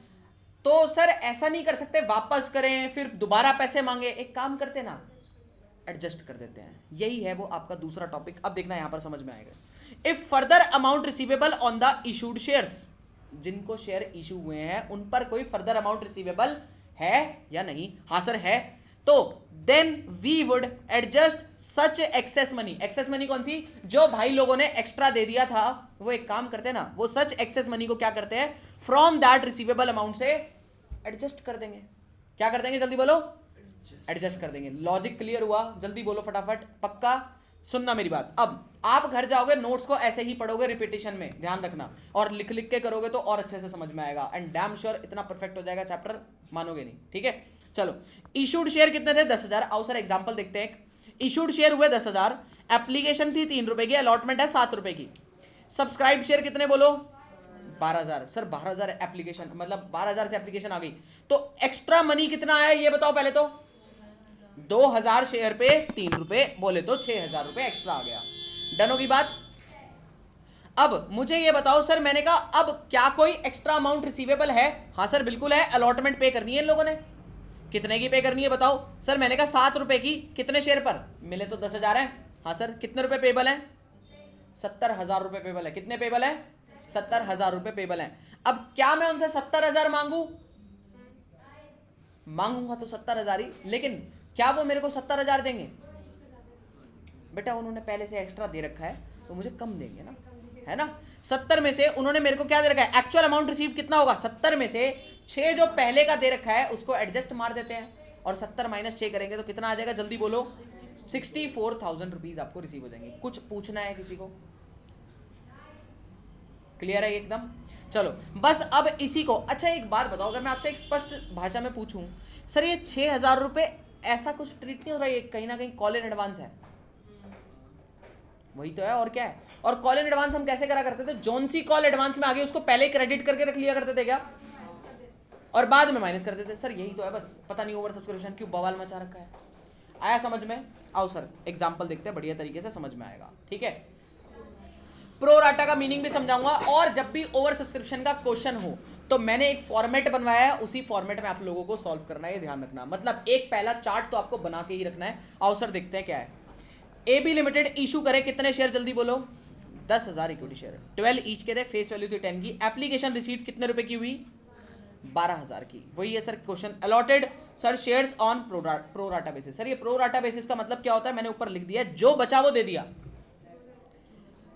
तो सर ऐसा नहीं कर सकते वापस करें फिर दोबारा पैसे मांगे। एक काम करते ना, एडजस्ट कर देते हैं। यही है वो आपका दूसरा टॉपिक। अब देखना यहां पर समझ में आएगा। If further amount receivable on the issued shares, जिनको शेयर इशू हुए हैं उन पर कोई फर्दर अमाउंट रिसीवेबल है या नहीं, हाँ सर है, तो then we would adjust such excess money. Excess money कौन सी, जो भाई लोगों ने एक्स्ट्रा दे दिया था, वो एक काम करते हैं ना, वो सच एक्सेस मनी को क्या करते हैं, फ्रॉम दैट रिसीवेबल अमाउंट से एडजस्ट कर देंगे। क्या कर देंगे, जल्दी बोलो, एडजस्ट कर देंगे। लॉजिक क्लियर हुआ, जल्दी बोलो फटाफट, पक्का सुनना मेरी बात। अब आप घर जाओगे, नोट्स को ऐसे ही पढ़ोगे रिपीटेशन में, ध्यान रखना, और लिख लिख के करोगे तो और अच्छे से समझ में आएगा, एंड डैम श्योर इतना परफेक्ट हो जाएगा चैप्टर, मानोगे नहीं, ठीक है। चलो, इशूड शेयर कितने थे, 10,000। आओ सर एग्जांपल देखते हैं। इशूड शेयर हुए 10,000, एप्लीकेशन थी 3 रुपए की, अलॉटमेंट है 7 रुपए की। सब्सक्राइब शेयर कितने बोलो, 12,000। सर 12,000 एप्लीकेशन, मतलब 12,000 से एप्लीकेशन आ गई, तो एक्स्ट्रा मनी कितना आया ये बताओ पहले तो। 2,000 शेयर पे 3 रुपए बोले तो 6,000 रुपए एक्स्ट्रा आ गया। डन होगी बात। अब मुझे ये बताओ सर, मैंने कहा अब क्या कोई एक्स्ट्रा अमाउंट रिसीवेबल है, हाँ सर बिल्कुल है। अलॉटमेंट पे करनी है इन लोगों ने, कितने की पे करनी है बताओ सर। मैंने कहा 7 रुपए की, कितने शेयर पर मिले तो 10,000 है, हाँ सर। कितने रुपए पेबल है, 70,000 रुपए पेबल है। कितने पेबल है, 70,000 रुपए पेबल है। अब क्या मैं उनसे 70,000 मांगूंगा तो 70,000 ही, लेकिन क्या वो मेरे को 70,000 देंगे, बेटा उन्होंने पहले से एक्स्ट्रा दे रखा है तो मुझे कम देंगे ना, है ना। 70 में से उन्होंने मेरे को क्या दे रखा है, एक्चुअल अमाउंट रिसीव कितना होगा, 70 में से 6 जो पहले का दे रखा है उसको एडजस्ट मार देते हैं, और 70 - 6 करेंगे तो कितना आ जाएगा, जल्दी बोलो, 64,000 रुपीज आपको रिसीव हो जाएंगे। कुछ पूछना है किसी को, क्लियर है एकदम। चलो बस अब इसी को, अच्छा एक बात बताओ, अगर मैं आपसे एक स्पष्ट भाषा में पूछूं, सर ये 6,000 रुपए ऐसा कुछ ट्रीट नहीं हो रहा है, कहीं ना कहीं कॉल इन एडवांस है, वही तो है और क्या है। और कॉल इन एडवांस हम कैसे करा करते थे, जोन सी कॉल एडवांस में आ गई उसको पहले क्रेडिट करके रख लिया करते थे क्या, और बाद में माइनस करते थे। सर यही तो है, बस पता नहीं ओवर सब्सक्रिप्शन क्यों बवाल मचा रखा है। आया समझ में, आओ सर एग्जाम्पल देखते हैं, बढ़िया तरीके से समझ में आएगा, ठीक है। प्रो राटा का मीनिंग भी समझाऊंगा, और जब भी ओवर सब्सक्रिप्शन का क्वेश्चन हो तो मैंने एक फॉर्मेट बनवाया है, उसी फॉर्मेट में आप लोगों को सॉल्व करना है, ये ध्यान रखना। मतलब एक पहला चार्ट तो आपको बना के ही रखना है। आओ सर देखते हैं क्या है। AB लिमिटेड इशू करे कितने शेयर, जल्दी बोलो, 10,000 इक्विटी शेयर, 12 ईच के थे, फेस वैल्यू थी 10 की। एप्लीकेशन रिसीट कितने रुपए की हुई, 12,000 की। वही है sir question. Allotted sir shares on pro rata basis. Sir ये प्रो राटा बेसिस का मतलब क्या होता है, मैंने ऊपर लिख दिया, जो बचा वो दे दिया,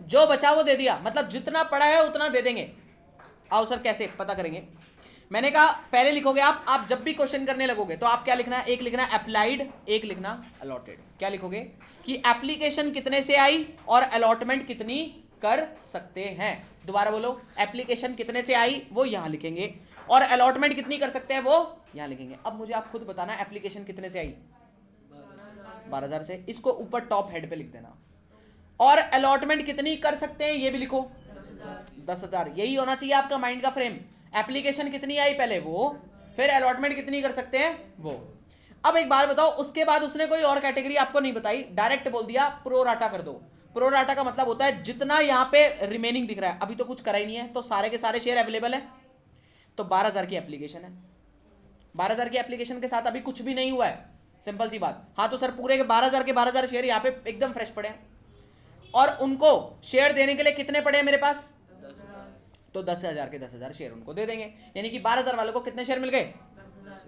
जो बचा वो दे दिया, मतलब जितना पड़ा है उतना दे देंगे। आओ सर कैसे पता करेंगे, मैंने कहा पहले लिखोगे आप जब भी क्वेश्चन करने लगोगे तो आप क्या लिखना है, एक लिखना अप्लाइड, एक लिखना अलॉटेड। क्या लिखोगे कि एप्लीकेशन कितने से आई और अलॉटमेंट कितनी कर सकते हैं। दोबारा बोलो, एप्लीकेशन कितने से आई वो यहां लिखेंगे, और अलॉटमेंट कितनी कर सकते हैं वो यहां लिखेंगे। अब मुझे आप खुद बताना एप्लीकेशन कितने से आई, 12,000 से, इसको ऊपर टॉप हेड पे लिख देना। और अलॉटमेंट कितनी कर सकते हैं ये भी लिखो, 10,000। यही होना चाहिए आपका माइंड का फ्रेम। एप्लीकेशन कितनी आई पहले वो, फिर अलॉटमेंट कितनी कर सकते हैं वो। अब एक बार बताओ, उसके बाद उसने कोई और कैटेगरी आपको नहीं बताई, डायरेक्ट बोल दिया प्रो राटा कर दो। प्रो राटा का मतलब होता है जितना यहाँ पे रिमेनिंग दिख रहा है, अभी तो कुछ करा ही नहीं है, तो सारे के सारे शेयर अवेलेबल है, तो 12,000 की एप्लीकेशन है। 12,000 की एप्लीकेशन के साथ अभी कुछ भी नहीं हुआ है, सिंपल सी बात। हाँ तो सर पूरे के 12,000 शेयर यहाँ पे एकदम फ्रेश पड़े हैं, और उनको शेयर देने के लिए कितने पड़े हैं मेरे पास, तो 10,000 के 10,000 शेयर उनको दे देंगे। यानी कि 12,000 वालों को कितने शेयर मिल गए,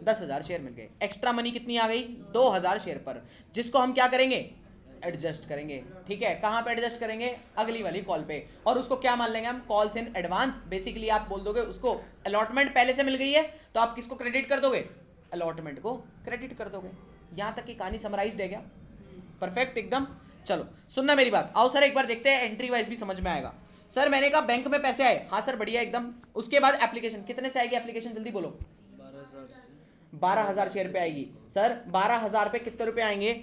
10,000 शेयर मिल गए। एक्स्ट्रा मनी कितनी आ गई, 2,000 शेयर पर, जिसको हम क्या करेंगे, एडजस्ट करेंगे। ठीक है, कहाँ पे एडजस्ट करेंगे, अगली वाली कॉल पे। और उसको क्या मान लेंगे हम, कॉल्स इन एडवांस। बेसिकली आप बोल दोगे उसको अलॉटमेंट पहले से मिल गई है, तो आप किसको क्रेडिट कर दोगे, अलॉटमेंट को क्रेडिट कर दोगे। यहाँ तक की कहानी समराइज्ड है क्या, परफेक्ट एकदम। चलो सुनना मेरी बात, आओ सर एक बार देखते हैं, एंट्री वाइज भी समझ में आएगा। सर मैंने कहा बैंक में पैसे आए, हाँ सर बढ़िया एकदम। उसके बाद एप्लीकेशन कितने से आएगी, एप्लीकेशन जल्दी बोलो, 12,000 शेयर पे आएगी। सर 12,000 पे कितने रुपए आएंगे,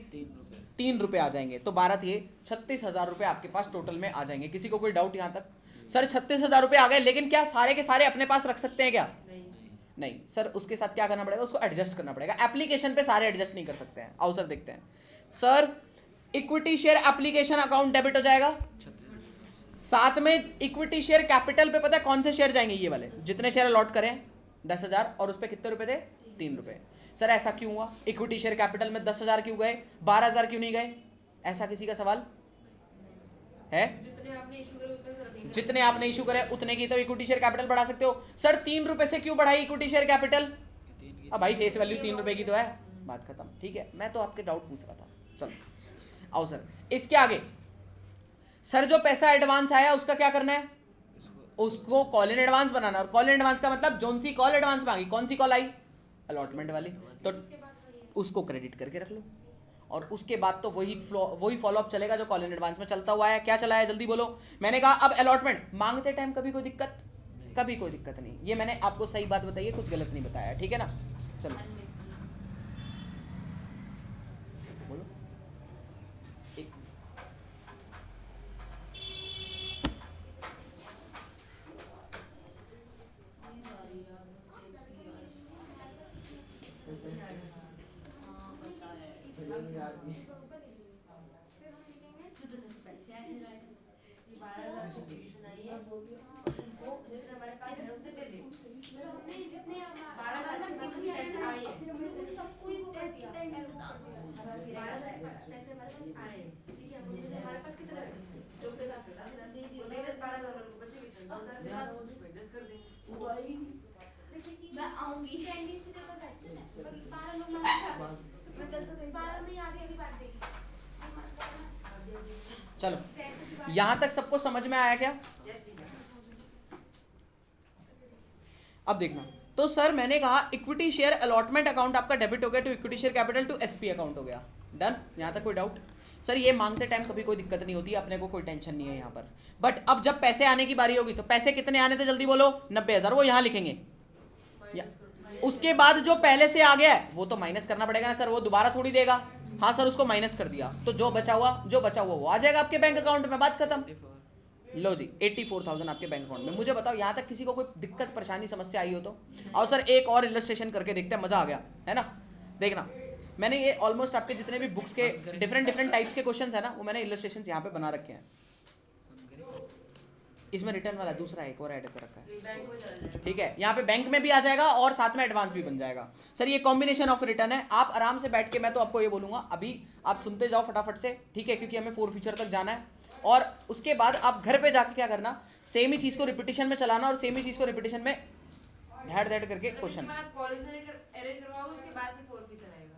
3 रुपए आ जाएंगे, तो 12 थे 36,000 रुपए आपके पास टोटल में आ जाएंगे। किसी को कोई डाउट यहाँ तक, सर 36,000 रुपए आ गए, लेकिन क्या सारे के सारे अपने पास रख सकते हैं क्या, नहीं सर, उसके साथ क्या करना पड़ेगा, उसको एडजस्ट करना पड़ेगा। एप्लीकेशन पे सारे एडजस्ट नहीं कर सकते हैं। आओ सर देखते हैं। Sir equity share application account debit हो जाएगा, साथ में इक्विटी शेयर कैपिटल पे पता है कौन से शेयर जाएंगे, ये वाले जितने शेयर अलॉट करें 10,000, और उस पर कितने रुपए थे, ₹3। सर ऐसा क्यों हुआ? इक्विटी शेयर कैपिटल में 10,000 क्यों गए, 12,000 क्यों नहीं गए? ऐसा किसी का सवाल है? जितने आपने इशू करे उतने से रखेंगे। जितने आपने इशू करे उतने की तो इक्विटी शेयर कैपिटल बढ़ा सकते हो। सर ₹3 से क्यों बढ़ाई इक्विटी शेयर कैपिटल? अब भाई फेस वैल्यू ₹3 की तो है, बात खत्म। ठीक है, मैं तो आपके डाउट पूछ रहा था। चलो आओ सर, इसके आगे सर जो पैसा एडवांस आया उसका क्या करना है? उसको कॉल इन एडवांस बनाना। और कॉल इन एडवांस का मतलब जोन सी कॉल एडवांस मांगी, कौन सी कॉल आई? अलॉटमेंट वाली। तो उसको क्रेडिट करके रख लो और उसके बाद तो वही फॉलोअप चलेगा जो कॉल इन एडवांस में चलता हुआ है। क्या चला है जल्दी बोलो? मैंने कहा अब अलॉटमेंट मांगते टाइम कभी कोई दिक्कत, कभी कोई दिक्कत नहीं। ये मैंने आपको सही बात बताई है, कुछ गलत नहीं बताया, ठीक है ना? चलो बोलो। एक हमने जितने हमारे पास कितने पैसे आए हैं सबको ही वो कर दिया पैसे हमारे पास आए, ठीक है, हमारे पास कितने पैसे जो के साथ वो दे दे 12,000 वालों को बचे कितने 2,000 एडजस्ट कर दे। जैसे कि मैं आऊंगी। कैंडी से देखो जाते हैं पर 12 लोग मांगते हैं, मैं कल तो 12 नहीं आधी बांट देगी। चलो यहां तक सबको समझ में आया क्या? अब देखना, तो सर मैंने कहा इक्विटी शेयर अलॉटमेंट अकाउंट आपका डेबिट हो गया to equity share capital to SP account हो गया। डन? यहां तक कोई डाउट? सर ये मांगते टाइम कभी कोई दिक्कत नहीं होती, अपने को कोई टेंशन नहीं है यहाँ पर। बट अब जब पैसे आने की बारी होगी तो पैसे कितने आने थे जल्दी बोलो? 90,000, वो यहाँ लिखेंगे। उसके बाद जो पहले से आ गया है वो तो माइनस करना पड़ेगा ना सर, वो दोबारा थोड़ी देगा। हाँ सर उसको माइनस कर दिया तो जो बचा हुआ वो आ जाएगा आपके बैंक अकाउंट में, बात खत्म। लो जी 84,000 आपके बैंक अकाउंट में। मुझे बताओ यहाँ तक किसी को कोई दिक्कत परेशानी समस्या आई हो तो? और सर एक और इलस्ट्रेशन करके देखते हैं, मजा आ गया है ना? देखना मैंने ये ऑलमोस्ट आपके जितने भी बुक्स के डिफरेंट टाइप्स के क्वेश्चंस है ना वो मैंने इलस्ट्रेशंस यहाँ पे बना रखे हैं। इसमें रिटर्न वाला दूसरा एक और ऐड कर रखा है, बैंक में चला जाएगा। ठीक है? यहाँ पे बैंक में भी आ जाएगा और साथ में एडवांस भी बन जाएगा। सर ये कॉम्बिनेशन ऑफ रिटर्न है, आप आराम से बैठ के, मैं तो आपको ये बोलूँगा अभी आप सुनते जाओ फटाफट से, ठीक है? क्योंकि हमें 4 फीचर तक जाना है और उसके बाद आप घर पे जाके क्या करना, सेम ही चीज़ को रिपीटिशन में चलाना और सेम ही चीज़ को रिपीटिशन में धैड़ करके क्वेश्चन कॉलेज में लेकर अरेंज करवाओ, उसके बाद ही 4 फीचर आएगा।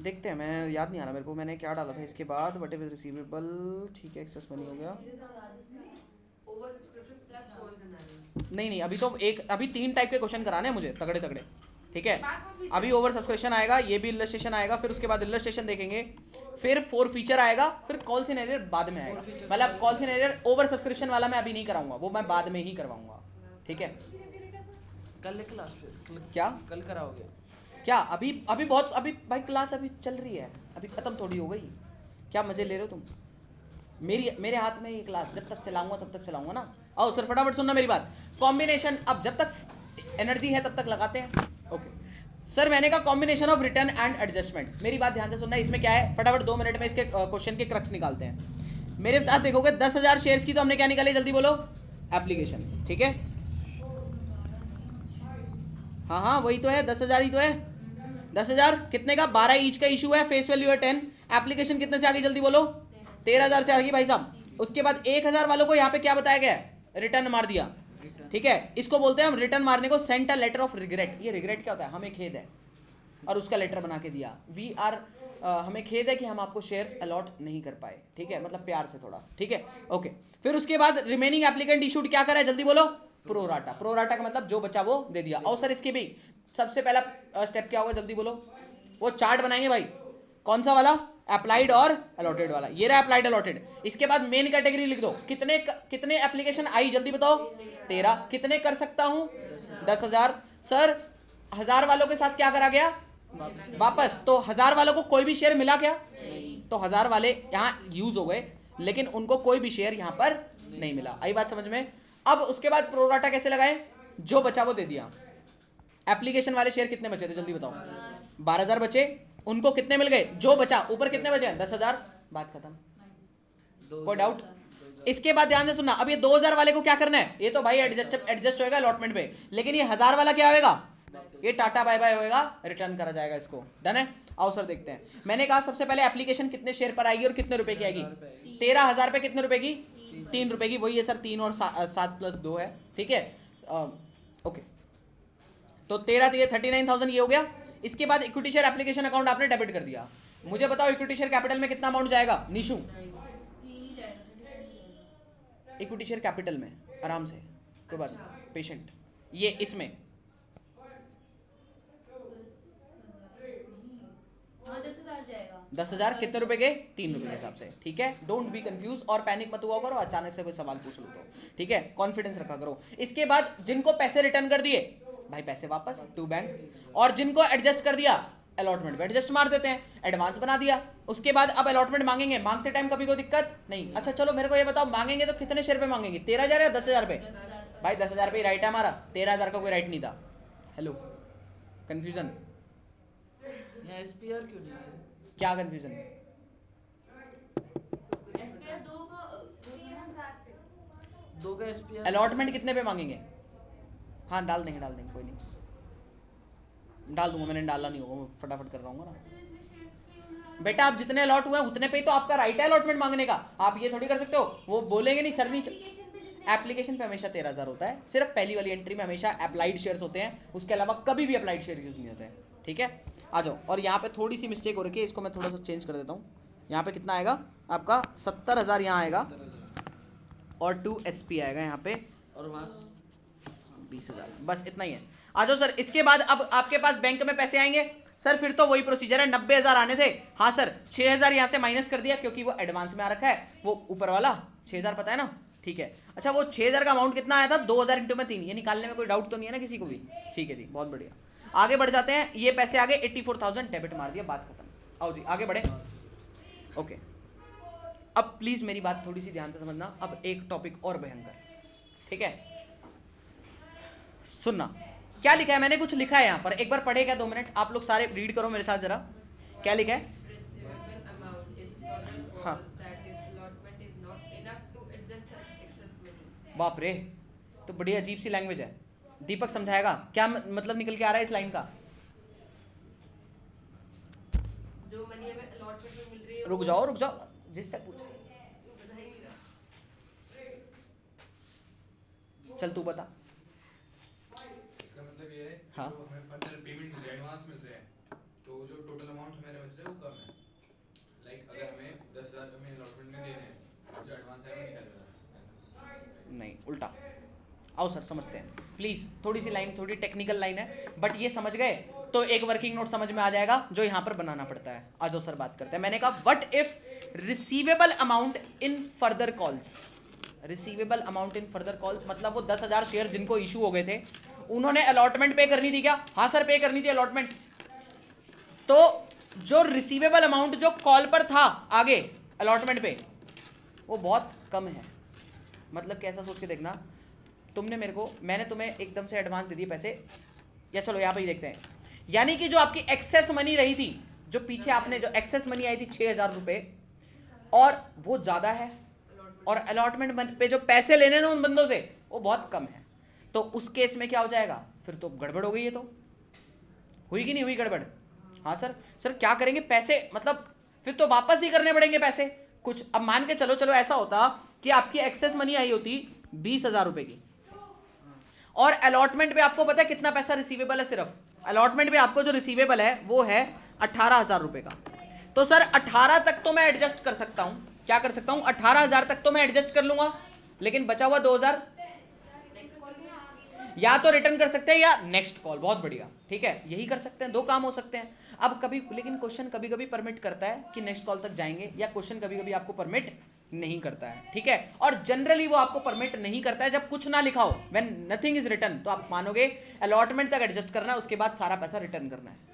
देखते हैं। मैं याद नहीं आ रहा मेरे को मैंने क्या डाला था इसके बाद। वट इज रिसीवेबल, ठीक है, एक्सेस मनी हो गया। Over subscription plus calls in आएंगे। नहीं अभी तो अभी 3 टाइप के क्वेश्चन कराने हैं मुझे तगड़े, ठीक है? अभी ओवर सब्सक्रिप्शन आएगा, ये भी इलस्ट्रेशन आएगा, फिर उसके बाद इलस्ट्रेशन देखेंगे, फिर 4 फीचर आएगा, फिर कॉल सिनेरियो बाद में आएगा। मतलब कॉल सिनेरियो ओवर सब्सक्रिप्शन वाला मैं अभी नहीं कराऊंगा, वो मैं बाद में ही करवाऊंगा, ठीक है? कल क्लास पे क्या कल कराओगे? क्या अभी भाई क्लास अभी चल रही है, अभी खत्म थोड़ी हो गई। क्या मजे ले रहे हो तुम? मेरे हाथ में ये क्लास जब तक चलाऊंगा तब तक चलाऊंगा ना। आओ सर फटाफट सुनना मेरी बात। कॉम्बिनेशन, अब जब तक एनर्जी है तब तक लगाते हैं। ओके सर मैंने कहा combination of return and adjustment. मेरी बात ध्यान से सुनना, इसमें क्या है फटाफट 2 मिनट में इसके क्वेश्चन के क्रक्स निकालते हैं। मेरे साथ देखोगे 10,000 शेयर्स की तो हमने क्या निकाली, जल्दी बोलो? एप्लीकेशन, ठीक है? हाँ वही तो है, 10,000 ही तो है। 10,000 कितने का? 12 ईच का इशू है, फेस वैल्यू है 10। एप्लीकेशन कितने से आ गई जल्दी बोलो? 13,000 से आ गई भाई साहब। उसके बाद 1,000 वालों को यहाँ पे क्या बताया गया है? रिटर्न मार दिया, ठीक है? इसको बोलते हैं हम रिटर्न मारने को sent a letter of regret. ये रिग्रेट क्या होता है? हमें खेद है और उसका लेटर बना के दिया। हमें खेद है कि हम आपको शेयर्स अलॉट नहीं कर पाए, ठीक है? मतलब प्यार से थोड़ा, ठीक है? ओके फिर उसके बाद रिमेनिंग एप्लीकेंट इशूड क्या करा है जल्दी बोलो? प्रोराटा। प्रोराटा का मतलब जो बचा वो दे दिया। और सर इसके भी सबसे पहला स्टेप क्या होगा जल्दी बोलो? वो चार्ट बनाएंगे भाई। कौन सा वाला? अप्लाइड और अलॉटेड वाला। ये रहा अप्लाइड अलॉटेड। इसके बाद मेन कैटेगरी लिख दो। कितने एप्लीकेशन आई जल्दी बताओ? 13। कितने कर सकता हूँ? 10,000। सर 1000 वालों के साथ क्या करा गया? वापस। तो 1000 वालों को कोई भी शेयर मिला क्या? तो 1000 वाले यहाँ यूज हो गए लेकिन उनको कोई भी शेयर यहाँ पर नहीं मिला। आई बात समझ में? अब उसके बाद प्रोराटा कैसे लगाए? जो बचा वो दे दिया। एप्लीकेशन वाले शेयर कितने बचे थे जल्दी बताओ? 12,000 बचे, उनको कितने मिल गए? जो बचा। ऊपर कितने बचे? 10,000। बात खत्म। कोई डाउट? इसके बाद ध्यान से सुनना, अब ये 2,000 वाले को क्या करना है? ये तो भाई एडजस्ट होएगा अलॉटमेंट पे, लेकिन ये 1000 वाला क्या होएगा? ये टाटा बाय बाय होएगा, रिटर्न करा जाएगा इसको। डन है। आओ सर देखते हैं। मैंने कहा सबसे पहले एप्लीकेशन कितने शेयर पर आएगी और कितने रुपए की आएगी? 13,000 पे कितने रुपए की? 3 रुपए की। वही है सर, 3 और 7 प्लस 2 है। ठीक है, ओके। तो 39,000 ये हो गया। इसके बाद इक्विटी शेयर एप्लीकेशन अकाउंट आपने डेबिट कर दिया। मुझे बताओ इक्विटी शेयर कैपिटल में कितना अमाउंट जाएगा निशु? इक्विटी शेयर कैपिटल में आराम से, कोई बात नहीं, पेशेंट। ये इसमें 10,000 जाएगा। 10,000 कितने रुपए के? 3 रुपए के हिसाब से। ठीक है, डोंट बी कंफ्यूज और पैनिक मत हुआ करो अचानक से कोई सवाल पूछ लो तो। ठीक है, कॉन्फिडेंस रखा करो। इसके बाद जिनको पैसे रिटर्न कर दिए भाई, पैसे वापस टू बैंक, और जिनको एडजस्ट कर दिया अलॉटमेंट पे एडजस्ट मार देते हैं, एडवांस बना दिया। उसके बाद अब अलॉटमेंट मांगेंगे, मांगते टाइम कभी कोई दिक्कत नहीं। अच्छा चलो मेरे को ये बताओ, मांगेंगे तो कितने शेयर पे मांगेंगे? 13,000 या 10,000 पे? भाई 10,000 पे ही राइट है हमारा, 13,000 का कोई राइट नहीं था। हेलो, कंफ्यूजन यहाँ एसपीआर क्यों नहीं है? क्या कंफ्यूजन? एसपीआर 2 का 13,000 पे। 2 का एसपीआर। अलॉटमेंट कितने पे मांगेंगे? हाँ डाल देंगे कोई नहीं, डाल दूंगा। मैंने डाला नहीं होगा, मैं फटाफट कर रहा हूँ ना। अच्छा जितने शेयर्स के उन्होंने बेटा आप जितने अलॉट हुए हैं उतने पे ही तो आपका राइट है अलॉटमेंट मांगने का। आप ये थोड़ी कर सकते हो, वो बोलेंगे नहीं सर नहीं। एप्लीकेशन पे जितने एप्लीकेशन पे हमेशा 13,000 होता है, सिर्फ पहली वाली एंट्री में हमेशा अप्लाइड शेयर्स होते हैं, उसके अलावा कभी भी अप्लाइड शेयर यूज नहीं होते हैं। ठीक है, आ जाओ। और यहाँ पे थोड़ी सी मिस्टेक हो रही है, इसको मैं थोड़ा सा चेंज कर देता हूँ। यहाँ पे कितना आएगा आपका? 70,000 यहाँ आएगा और 2 SP आएगा यहाँ पे, और वहाँ 20,000, बस इतना ही है। आ जाओ सर। इसके बाद अब आपके पास बैंक में पैसे आएंगे सर, फिर तो वही प्रोसीजर है। 90,000 आने थे, हाँ सर 6,000 यहाँ से माइनस कर दिया क्योंकि वो एडवांस में आ रखा है, वो ऊपर वाला 6,000 पता है ना। ठीक है, अच्छा वो 6,000 का अमाउंट कितना आया था? 2,000 इंटू में 3, ये निकालने में कोई डाउट तो नहीं है ना किसी को भी? ठीक है जी, बहुत बढ़िया। आगे बढ़ जाते हैं। ये पैसे आगे 84,000 डेबिट मार दिया, बात खत्म। आओ जी आगे बढ़े। ओके, अब प्लीज मेरी बात थोड़ी सी ध्यान से समझना। अब एक टॉपिक और भयंकर, ठीक है, सुनना। क्या लिखा है? मैंने कुछ लिखा है यहाँ पर, एक बार पढ़े क्या? 2 मिनट आप लोग सारे रीड करो मेरे साथ जरा। क्या लिखा है? Receivable amount is for a call हाँ। that is allotment is not enough to adjust excess money. बाप रे, तो बड़ी अजीब सी लैंग्वेज है। दीपक समझाएगा क्या मतलब निकल के आ रहा है इस लाइन का? जो मनी हमें allotment में मिल रही है रुक जाओ, जिससे पूछ। वो बता ही नहीं रहा। चल तू बता। इसका मतलब ये है हाँ। जो हमें फर्दर पेमेंट मिल रहा है, एडवांस मिल रहे हैं, तो जो टोटल अमाउंट हमारे बच रहा है वो कम है। लाइक अगर हमें 10,000 हमें अलॉटमेंट में देने हैं, जो एडवांस है वो 6,000 नहीं, उल्टा। आओ सर समझते हैं प्लीज। थोड़ी सी लाइन थोड़ी टेक्निकल लाइन है, बट ये समझ गए तो एक वर्किंग नोट समझ में आ जाएगा जो यहाँ पर बनाना पड़ता है। आ जाओ सर बात करते हैं। मैंने कहा what if receivable amount in further calls. Receivable amount in further calls मतलब वो 10,000 शेयर जिनको इशू हो गए थे, उन्होंने अलॉटमेंट पे करनी थी क्या? हाँ सर पे करनी थी अलॉटमेंट। तो जो रिसीवेबल अमाउंट जो कॉल पर था आगे अलॉटमेंट पे, वो बहुत कम है। मतलब कैसा सोच के देखना, मैंने तुम्हें एकदम से एडवांस दे दिए पैसे, या चलो यहाँ पे ही देखते हैं। यानी कि जो आपकी एक्सेस मनी रही थी, जो पीछे आपने जो एक्सेस मनी आई थी 6,000 रुपये, और वो ज़्यादा है, और अलॉटमेंट पे जो पैसे लेने ना उन बंदों से वो बहुत कम है। तो उस केस में क्या हो जाएगा? फिर तो गड़बड़ हो गई है। तो हुई कि नहीं हुई गड़बड़? हाँ सर क्या करेंगे? पैसे मतलब फिर तो वापस ही करने पड़ेंगे पैसे कुछ। अब मान के चलो ऐसा होता कि आपकी एक्सेस मनी आई होती 20,000 रुपये की, और अलॉटमेंट पे आपको पता है कितना पैसा रिसीवेबल है? सिर्फ अलॉटमेंट पे आपको जो रिसीवेबल है वो है 18,000 रुपये का। तो सर 18 तक तो मैं एडजस्ट कर सकता हूँ। क्या कर सकता हूँ? 18,000 तक तो मैं एडजस्ट कर लूंगा, लेकिन बचा हुआ 2,000 या तो रिटर्न कर सकते हैं या नेक्स्ट कॉल। बहुत बढ़िया, ठीक है, यही कर सकते हैं, 2 काम हो सकते हैं। अब कभी लेकिन क्वेश्चन कभी कभी परमिट करता है कि नेक्स्ट कॉल तक जाएंगे, या क्वेश्चन कभी कभी आपको परमिट नहीं करता है। ठीक है, और जनरली वो आपको परमिट नहीं करता है जब कुछ ना लिखा हो, व्हेन नथिंग इज रिटर्न। तो आप मानोगे अलॉटमेंट तक एडजस्ट करना है, उसके बाद सारा पैसा रिटर्न करना है।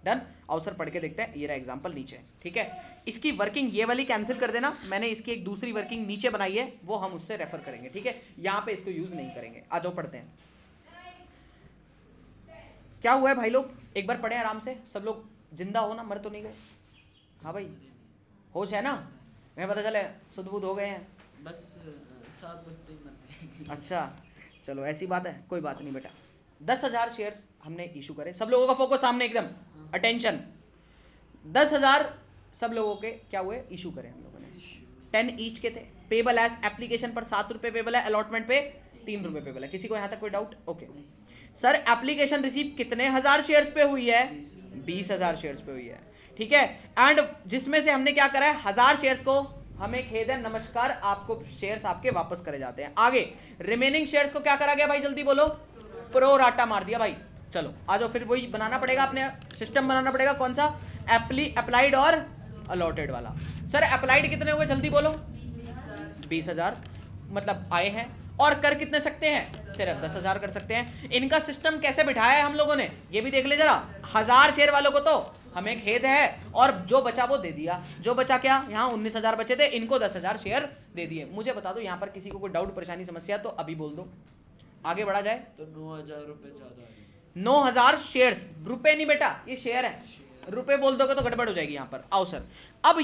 डन। अवसर पढ़ के देखते हैं। ये रहा एग्जांपल नीचे, ठीक है। इसकी वर्किंग ये वाली कैंसिल कर देना, मैंने इसकी एक दूसरी वर्किंग नीचे बनाई है, वो हम उससे रेफर करेंगे। ठीक है, यहाँ पे इसको यूज नहीं करेंगे। आ जाओ पढ़ते हैं क्या हुआ है भाई लोग, एक बार पढ़े आराम से। सब लोग जिंदा हो ना, मर तो नहीं गए? हाँ भाई, होश है ना? मैं पता चले सुध-बुध हो गए हैं। बस 7 बजते ही मरते हैं। अच्छा चलो ऐसी बात है, कोई बात नहीं बेटा। 10,000 शेयर्स हमने इशू करे, सब लोगों का फोकस सामने एकदम, अटेंशन। 10,000 सब लोगों के क्या हुए, इशू करे हम लोगों ने। 10 ईच के थे। पेबल एज एप्लीकेशन पर 7 रुपये पेबल है, अलॉटमेंट पे 3 रुपये पेबल है। किसी को यहाँ तक कोई doubt? Okay sir, application receive कितने हजार शेयर्स पे हुई है? 20,000 शेयर्स पे हुई है, ठीक है। एंड जिसमें से हमने क्या करा है, 1000 शेयर्स को हमें खेद है, नमस्कार, आपको शेयर्स आपके वापस करे जाते हैं। आगे रिमेनिंग शेयर्स को क्या करा गया भाई, जल्दी बोलो? प्रो राटा मार दिया भाई। चलो आ जाओ, फिर वही बनाना पड़ेगा, अपने सिस्टम बनाना पड़ेगा। कौन सा? अप्लाइड और अलॉटेड वाला। सर अप्लाइड कितने हुए, जल्दी बोलो? 20,000 मतलब आए हैं। और कर कितने सकते हैं? सिर्फ 10,000 कर सकते हैं। इनका सिस्टम कैसे बिठाया है हम लोगों ने, ये भी देख ले जरा। 1000 शेयर वालों को तो हमें खेद है, और जो बचा वो दे दिया। जो बचा क्या, यहाँ 19,000 बचे थे, इनको 10,000 शेयर दे दिए। मुझे बता दो यहाँ पर किसी को कोई डाउट, परेशानी, समस्या तो अभी बोल दो, आगे बढ़ा जाए। तो 9,000 रुपये ज्यादा है। 9,000 शेयर्स, रुपए नहीं बेटा, ये शेयर है। रुपए बोल दोगे तो गड़बड़ हो जाएगी यहाँ पर। आओ सर, अब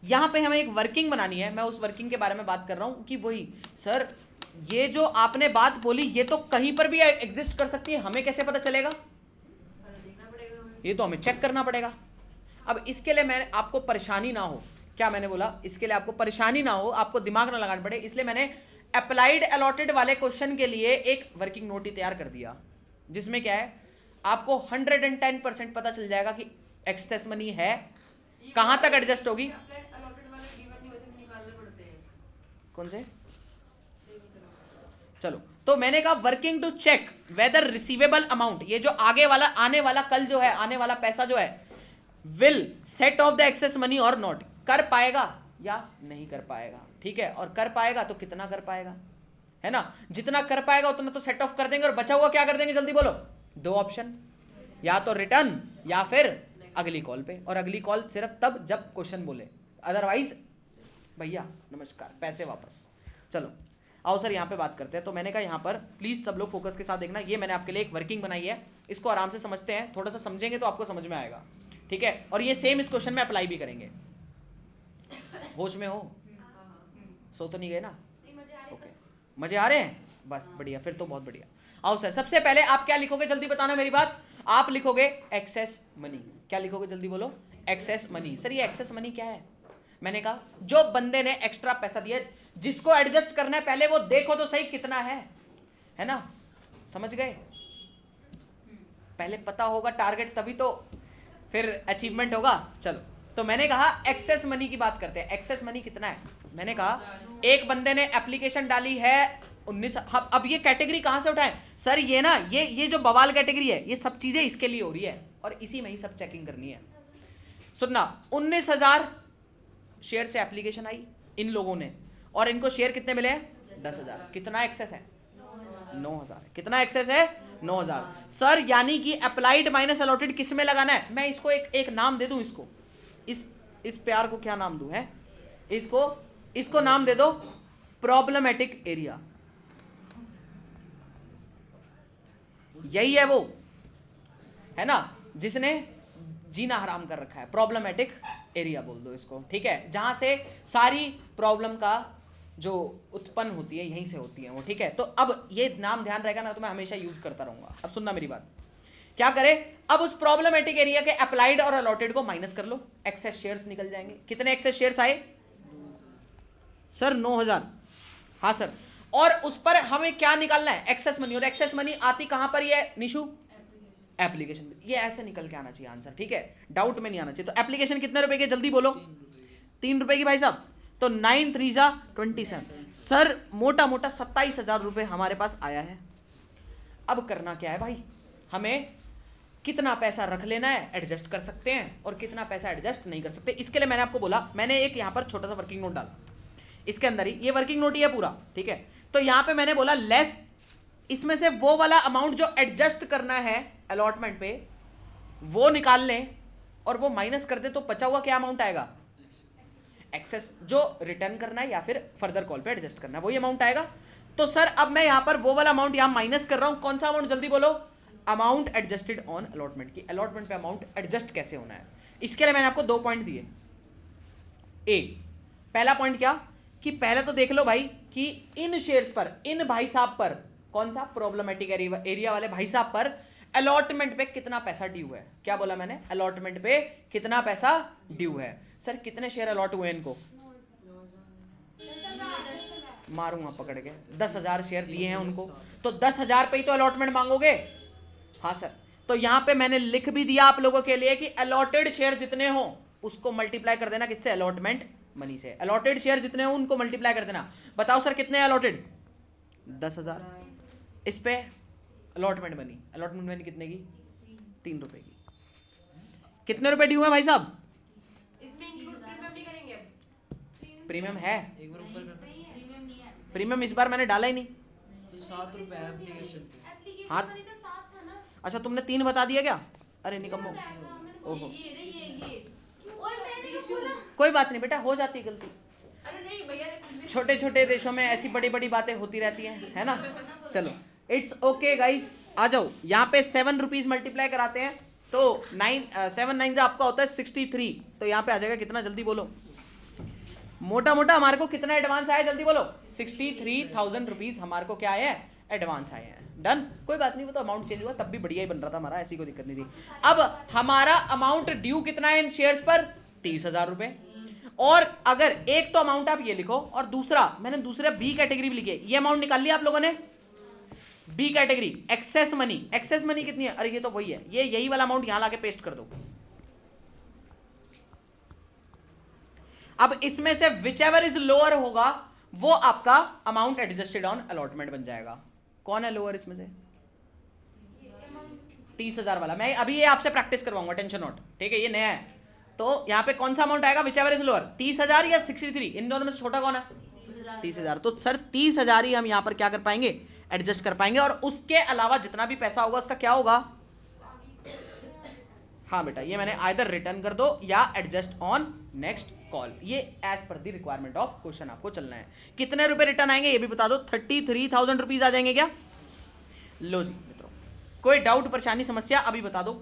यहाँ पे हमें एक वर्किंग बनानी है। मैं उस वर्किंग के बारे में बात कर रहा हूँ कि वही सर, ये जो आपने बात बोली ये तो कहीं पर भी एग्जिस्ट कर सकती है, हमें कैसे पता चलेगा? ये तो हमें चेक करना पड़ेगा। अब इसके लिए मैंने आपको परेशानी ना हो, क्या मैंने बोला, इसके लिए आपको परेशानी ना हो, आपको दिमाग ना लगाना पड़े, इसलिए मैंने अप्लाइड अलॉटेड वाले क्वेश्चन के लिए एक वर्किंग नोट ही तैयार कर दिया, जिसमें क्या है, आपको 110% पता चल जाएगा कि एक्सेस मनी है, कहां तक एडजस्ट होगी। अलॉटेड वाले गिवन नहीं होते, निकालने पड़ते हैं। कौन से? चलो, तो मैंने कहा working to check whether receivable amount, ये जो आगे वाला, आने वाला कल जो है, आने वाला पैसा जो है, will set of the excess money और नॉट, कर पाएगा या नहीं कर पाएगा, ठीक है। और कर पाएगा तो कितना कर पाएगा, है ना। जितना कर पाएगा उतना तो सेट ऑफ कर देंगे, और बचा हुआ क्या कर देंगे, जल्दी बोलो? 2 ऑप्शन, या तो रिटर्न या फिर अगली कॉल पे। और अगली कॉल सिर्फ तब जब क्वेश्चन बोले, अदरवाइज भैया नमस्कार, पैसे वापस। चलो आओ सर, यहाँ पे बात करते हैं। तो मैंने कहा यहाँ पर प्लीज सब लोग फोकस के साथ देखना, ये मैंने आपके लिए एक वर्किंग बनाई है, इसको आराम से समझते हैं, थोड़ा सा समझेंगे तो आपको समझ में आएगा, ठीक है। और ये सेम इस क्वेश्चन में अप्लाई भी करेंगे। होश में हो? सो तो नहीं गए ना? ओके, मजे आ रहे हैं, बस बढ़िया, फिर तो बहुत बढ़िया। आओ सर, सबसे पहले आप क्या लिखोगे, जल्दी बताना मेरी बात। आप लिखोगे एक्सेस मनी। क्या लिखोगे, जल्दी बोलो? Excess money. सर ये एक्सेस मनी क्या है? मैंने कहा जो बंदे ने एक्स्ट्रा पैसा दिया, जिसको एडजस्ट करना है, पहले वो देखो तो सही कितना है ना, समझ गए? पहले पता होगा टारगेट, तभी तो फिर अचीवमेंट होगा। चलो, तो मैंने कहा एक्सेस मनी की बात करते हैं। एक्सेस मनी कितना है? मैंने कहा एक बंदे ने एप्लीकेशन डाली है 19। अब ये कैटेगरी कहां से उठाएं सर? ये ना, ये जो बवाल कैटेगरी है, ये सब चीजें इसके लिए हो रही है, और इसी में ही सब चेकिंग करनी है। सुनना, 19,000 शेयर से एप्लीकेशन आई इन लोगों ने, और इनको शेयर कितने मिले हैं? 10,000। कितना एक्सेस है? 9,000। कितना एक्सेस है? 9,000। सर यानी कि अप्लाइड माइनस अलॉटेड किस में लगाना है? मैं इसको एक नाम दे दूं, इसको इस प्यार को क्या नाम दूं, है? इसको नाम दे दो प्रॉब्लमेटिक एरिया। यही है वो, है ना, जिसने जीना हराम कर रखा है। प्रॉब्लमेटिक एरिया बोल दो इसको, ठीक है। जहां से सारी प्रॉब्लम का जो उत्पन्न होती है यहीं से होती है वो, ठीक है। तो अब ये नाम ध्यान रहेगा ना, तो मैं हमेशा यूज करता रहूंगा। अब सुनना मेरी बात, क्या करें, अब उस प्रॉब्लमेटिक एरिया के अप्लाइड और अलॉटेड को माइनस कर लो, एक्सेस शेयर्स निकल जाएंगे। कितने एक्सेस शेयर्स आए? सर 9,000। हाँ सर, और उस पर हमें क्या निकालना है? Excess money. और एक्सेस मनी आती कहां पर है निशु? एप्लीकेशन। ये ऐसे निकल के आना चाहिए आंसर, ठीक है, डाउट में नहीं आना चाहिए। तो एप्लीकेशन कितने रुपए की, जल्दी बोलो? 3 रुपए की भाई साहब। तो 9 3 जा 27। सर मोटा मोटा 27,000 रुपए हमारे पास आया है। अब करना क्या है भाई, हमें कितना पैसा रख लेना है, एडजस्ट कर सकते हैं, और कितना पैसा एडजस्ट नहीं कर सकते। इसके लिए मैंने आपको बोला, मैंने एक यहाँ पर छोटा सा वर्किंग नोट डाला, इसके अंदर ही ये वर्किंग नोट ही है पूरा, ठीक है। तो यहाँ पे मैंने बोला लेस, इसमें से वो वाला अमाउंट जो एडजस्ट करना है अलॉटमेंट पे वो निकाल लें, और वो माइनस कर दे, तो बचा हुआ क्या अमाउंट आएगा? एक्सेस, जो रिटर्न करना है या फिर फर्दर कॉल पे एडजस्ट करना है, वही अमाउंट आएगा। तो सर अब मैं यहाँ पर वो वाला अमाउंट यहाँ माइनस कर रहा हूँ। कौन सा अमाउंट, जल्दी बोलो? अमाउंट एडजस्टेड ऑन अलॉटमेंट की। अलॉटमेंट पे अमाउंट एडजस्ट कैसे होना है, इसके लिए मैंने आपको 2 पॉइंट दिए। ए, पहला पॉइंट क्या कि पहले तो देख लो भाई कि इन शेयर्स पर, इन भाई साहब पर कौन सा प्रॉब्लमेटिक एरिया वाले भाई साहब पर अलॉटमेंट पे कितना पैसा ड्यू है। क्या बोला मैंने, अलॉटमेंट पे कितना पैसा ड्यू है। सर कितने शेयर अलॉट हुए इनको, मारूंगा पकड़ के, 10,000 शेयर दिए हैं उनको, तो 10,000 पे ही तो अलॉटमेंट मांगोगे। हाँ सर, तो यहाँ पे मैंने लिख भी दिया आप लोगों के लिए कि अलॉटेड शेयर जितने हो उसको मल्टीप्लाई कर देना किससे, अलॉटमेंट मनी से। अलॉटेड शेयर जितने हो उनको मल्टीप्लाई कर देना। बताओ सर कितने अलॉटेड, 10,000। इस पे अलॉटमेंट मनी कितने की, 3 रुपए की। कितने रुपए ड्यू है भाई साहब, इसमें इंक्लूड प्रीमियम भी करेंगे अब। प्रीमियम है, एक बार ऊपर करना। प्रीमियम नहीं है। प्रीमियम इस बार मैंने डाला ही नहीं। तो 7 रुपए एप्लीकेशन पे। एप्लीकेशन हाँ। वाली तो 7 था ना। अच्छा तुमने 3 बता दिया क्या, अरे निकम्मो। ओहो ये ओए मैंने तो बोला। कोई बात नहीं बेटा, हो जाती है गलती। अरे नहीं भैया ने खुद छोटे छोटे देशों में ऐसी बड़ी बड़ी बातें होती रहती हैं, है ना। चलो इट्स ओके गाइस, आ जाओ। यहाँ पे 7 रुपीज मल्टीप्लाई कराते हैं तो 7 9 आपका होता है 63। तो यहाँ पे आ जाएगा कितना, जल्दी बोलो। मोटा मोटा हमारे को कितना एडवांस आया, जल्दी बोलो। 63,000 रुपीज हमारे को क्या आया है, एडवांस आए हैं। डन, कोई बात नहीं, वो तो अमाउंट चेंज हुआ तब भी बढ़िया ही बन रहा था हमारा, ऐसी कोई दिक्कत नहीं थी। अब हमारा अमाउंट ड्यू कितना है इन शेयर्स पर, 30,000 रुपए। और अगर एक तो अमाउंट आप ये लिखो और दूसरा मैंने दूसरा बी कैटेगरी भी लिखी है, ये अमाउंट निकाल लिया आप लोगों ने। B category excess money, excess money कितनी है, अरे ये तो वही है, ये यही वाला अमाउंट यहां लाके पेस्ट कर दो। अब इसमें से विच एवर इज लोअर होगा वो आपका अमाउंट एडजस्टेड ऑन अलॉटमेंट बन जाएगा। कौन है लोअर इसमें से, 30,000 वाला। मैं अभी ये आपसे प्रैक्टिस करवाऊंगा, टेंशन नोट, ठीक है, ये नया है। तो यहाँ पे कौन सा अमाउंट आएगा, विच एवर इज लोअर, 30,000 या 63, इन दोनों में से छोटा कौन है, 30,000। तो सर 30,000 ही हम यहाँ पर क्या कर पाएंगे, एडजस्ट कर पाएंगे। और उसके अलावा जितना भी पैसा होगा उसका क्या होगा, हाँ बेटा ये मैंने आइदर रिटर्न कर दो या एडजस्ट ऑन नेक्स्ट कॉल। ये as per the requirement of question आपको चलना है। कितने रुपए रिटर्न आएंगे ये भी बता दो, 33,000 रुपीज आ जाएंगे क्या। लो जी मित्रों, कोई डाउट परेशानी समस्या अभी बता दो,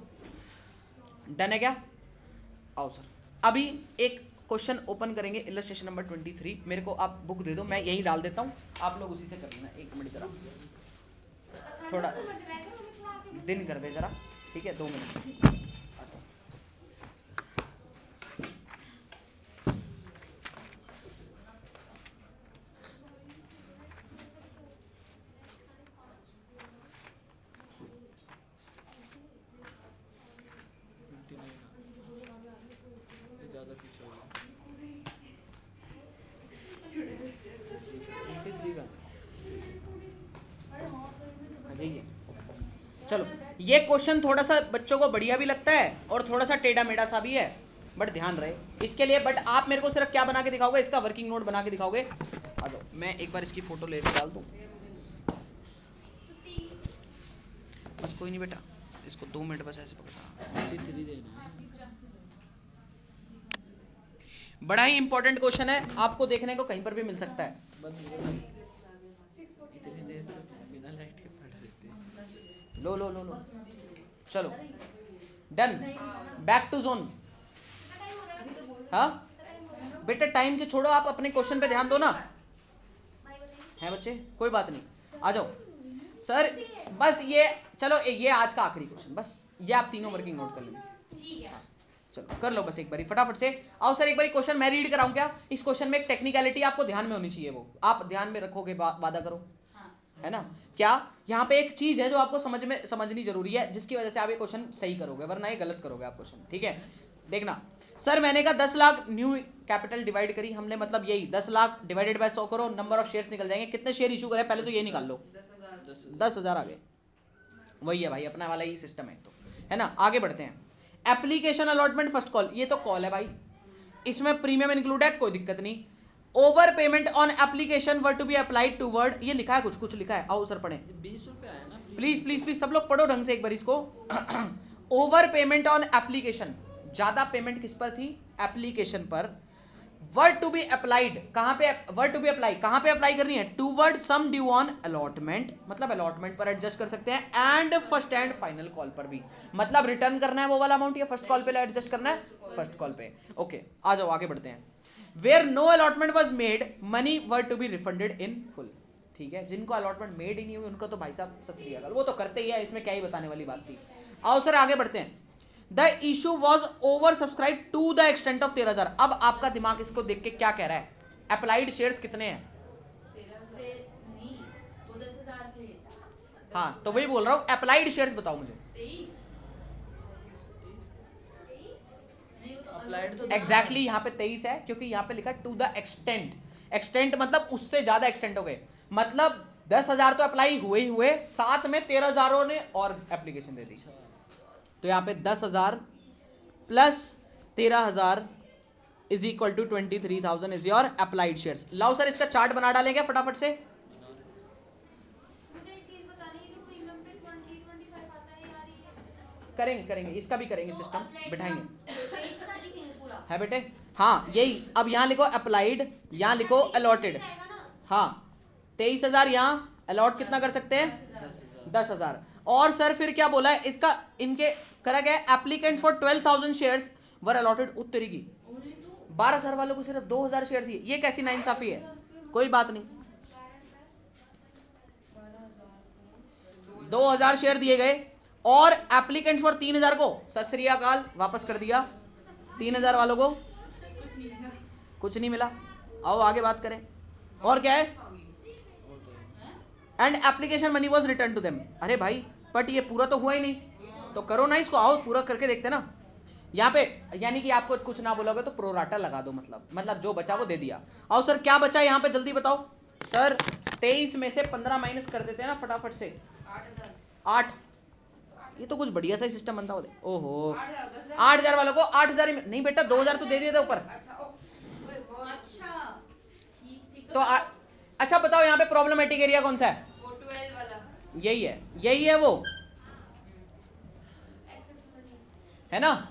डन है क्या। आओ सर, अभी एक क्वेश्चन ओपन करेंगे, इलस्ट्रेशन नंबर 23। मेरे को आप बुक दे दो, मैं यहीं डाल देता हूँ, आप लोग उसी से कर लेना। एक मिनट जरा, थोड़ा दिन कर दे जरा, ठीक है, 2 मिनट। ज़्यादा पीछे हो गया। यही है। चलो ये क्वेश्चन थोड़ा सा बच्चों को बढ़िया भी लगता है और थोड़ा सा टेढ़ा मेढ़ा सा भी है, बट ध्यान रहे इसके लिए। बट आप मेरे को सिर्फ क्या बना के दिखाओगे, इसका वर्किंग नोट बना के दिखाओगे। आ जाओ, मैं एक बार इसकी फोटो ले डाल दूँ। बस कोई नहीं बेटा, इसको 2 मिनट बस ऐसे पकड़ना। 23 देना है। बड़ा ही इंपॉर्टेंट क्वेश्चन है, आपको देखने को कहीं पर भी मिल सकता है। इतनी देर से बिना लाइट के पढ़ रहे थे। लो लो लो लो, चलो डन, बैक टू जोन। हाँ बेटा टाइम के छोड़ो, आप अपने क्वेश्चन पे ध्यान दो ना। हैं बच्चे, कोई बात नहीं, आ जाओ सर। बस ये चलो, ये आज का आखिरी क्वेश्चन, बस ये आप तीनों वर्किंग नोट कर लेंगे। चलो कर लो बस एक बारी फटाफट से। आओ सर एक बारी क्वेश्चन मैं रीड कराऊं क्या। इस क्वेश्चन में एक टेक्निकलिटी आपको ध्यान में होनी चाहिए, वो आप ध्यान में रखोगे, वादा करो, है ना। क्या यहाँ पे एक चीज है जो आपको समझनी जरूरी है, जिसकी वजह से आप ये क्वेश्चन सही करोगे, वरना ये गलत करोगे आप क्वेश्चन, ठीक है। देखना सर, मैंने कहा 10 लाख न्यू कैपिटल डिवाइड करी हमने, मतलब यही 10 लाख डिवाइडेड बाय 100 करो, नंबर ऑफ शेयर्स निकल जाएंगे। कितने शेयर इशू करे पहले तो ये निकाल लो, 10,000 आ गए। वही है भाई, अपना वाला ही सिस्टम है, तो है ना। आगे बढ़ते हैं। एप्लीकेशन अलॉटमेंट फर्स्ट कॉल, ये तो कॉल है भाई, इसमें प्रीमियम इंक्लूड है, कोई दिक्कत नहीं। Over payment on application were to be applied toward, ये लिखा है, कुछ लिखा है। आओ सर पढ़े, 20 रुपए आया ना। प्लीज प्लीज प्लीज सब लोग पढ़ो ढंग से एक बार इसको। ओवर पेमेंट ऑन एप्लीकेशन, ज्यादा पेमेंट किस पर थी, एप्लीकेशन पर। वर्ड टू बी अप्लाइड, कहां पे वर्ड टू बी अप्लाई, कहां पे अप्लाई करनी है, toward sum due on allotment, मतलब अलॉटमेंट पर एडजस्ट कर सकते हैं। And first and final call पर भी, मतलब रिटर्न करना है वो वाला अमाउंट या फर्स्ट कॉल पे एडजस्ट करना है, फर्स्ट कॉल पे। ओके आ जाओ आगे बढ़ते हैं। Where no allotment was made, money were to be refunded in full. ठीक है, जिनको अलॉटमेंट मेड ही नहीं हुई उनको तो भाई साहब ससरी अकल, वो तो करते ही है, इसमें क्या ही बताने वाली बात थी। आओ सर आगे बढ़ते हैं। The issue was over subscribe to the extent of 13,000। अब आपका दिमाग इसको देख के क्या कह रहा है, अप्लाइड शेयर्स कितने हैं? नहीं, तो 10,000 थे। हाँ तो वही बोल रहा हूँ, अप्लाइड शेयर्स बताओ मुझे। 23 नहीं, वो तो अप्लाइड तो एग्जैक्टली यहाँ पे 23 है, क्योंकि यहाँ पे लिखा टू द एक्सटेंट। एक्सटेंट मतलब उससे ज्यादा एक्सटेंट हो गए, मतलब 10,000 तो अप्लाई हुए ही हुए, साथ में 13,000 ने और एप्लीकेशन दे दी। तो यहाँ पे 10,000 plus 13,000 is equal to 23,000 is your applied shares. लाओ सर इसका चार्ट बना डालेंगे फटाफट से। मुझे एक चीज बतानी है, जो प्रीमियम पे 20-25 आता है यार, ये करेंगे करेंगे, इसका भी करेंगे सिस्टम, बिठाएंगे। 23,000 लिखेंगे पूरा। है बेटे, हाँ यही। अब यहाँ लिखो अप्लाइड, यहाँ लिखो अलॉटेड। हाँ 23,000 यहाँ अलॉट कितना कर सकते हैं? 10,000। और सर फिर क्या बोला है इसका, इनके करा गया applicant for 12,000 shares were allotted उत्तरी की 12,000 वालों को सिर्फ 2,000 शेयर दिए। ये कैसी नाइंसाफी है? कोई बात नहीं, 2,000 शेयर दिए गए और एप्लीकेंट फॉर 3,000 को सत श्री अकाल वापस कर दिया। 3,000 वालों को कुछ नहीं मिला। आओ आगे बात करें, और क्या है? And application money was return to them. अरे भाई बट ये पूरा तो हुआ ही नहीं, तो करो ना इसको, आओ पूरा करके देखते ना। यहाँ पे यानी कि आपको कुछ ना बोलोगे तो प्रोराटा लगा दो, मतलब जो बचा वो दे दिया। आओ सर क्या बचा यहाँ पे जल्दी बताओ सर। 23 में से 15 माइनस कर देते हैं ना फटाफट से। 8। ये तो कुछ बढ़िया सा सिस्टम बनता हो। ओहो 8,000 वालों को 8,000 नहीं बेटा, 2,000 तो दे दिए थे ऊपर। अच्छा ठीक तो अच्छा बताओ यहाँ पे प्रॉब्लमेटिक एरिया कौन सा है? वो 12 वाला। यही है वो, है ना।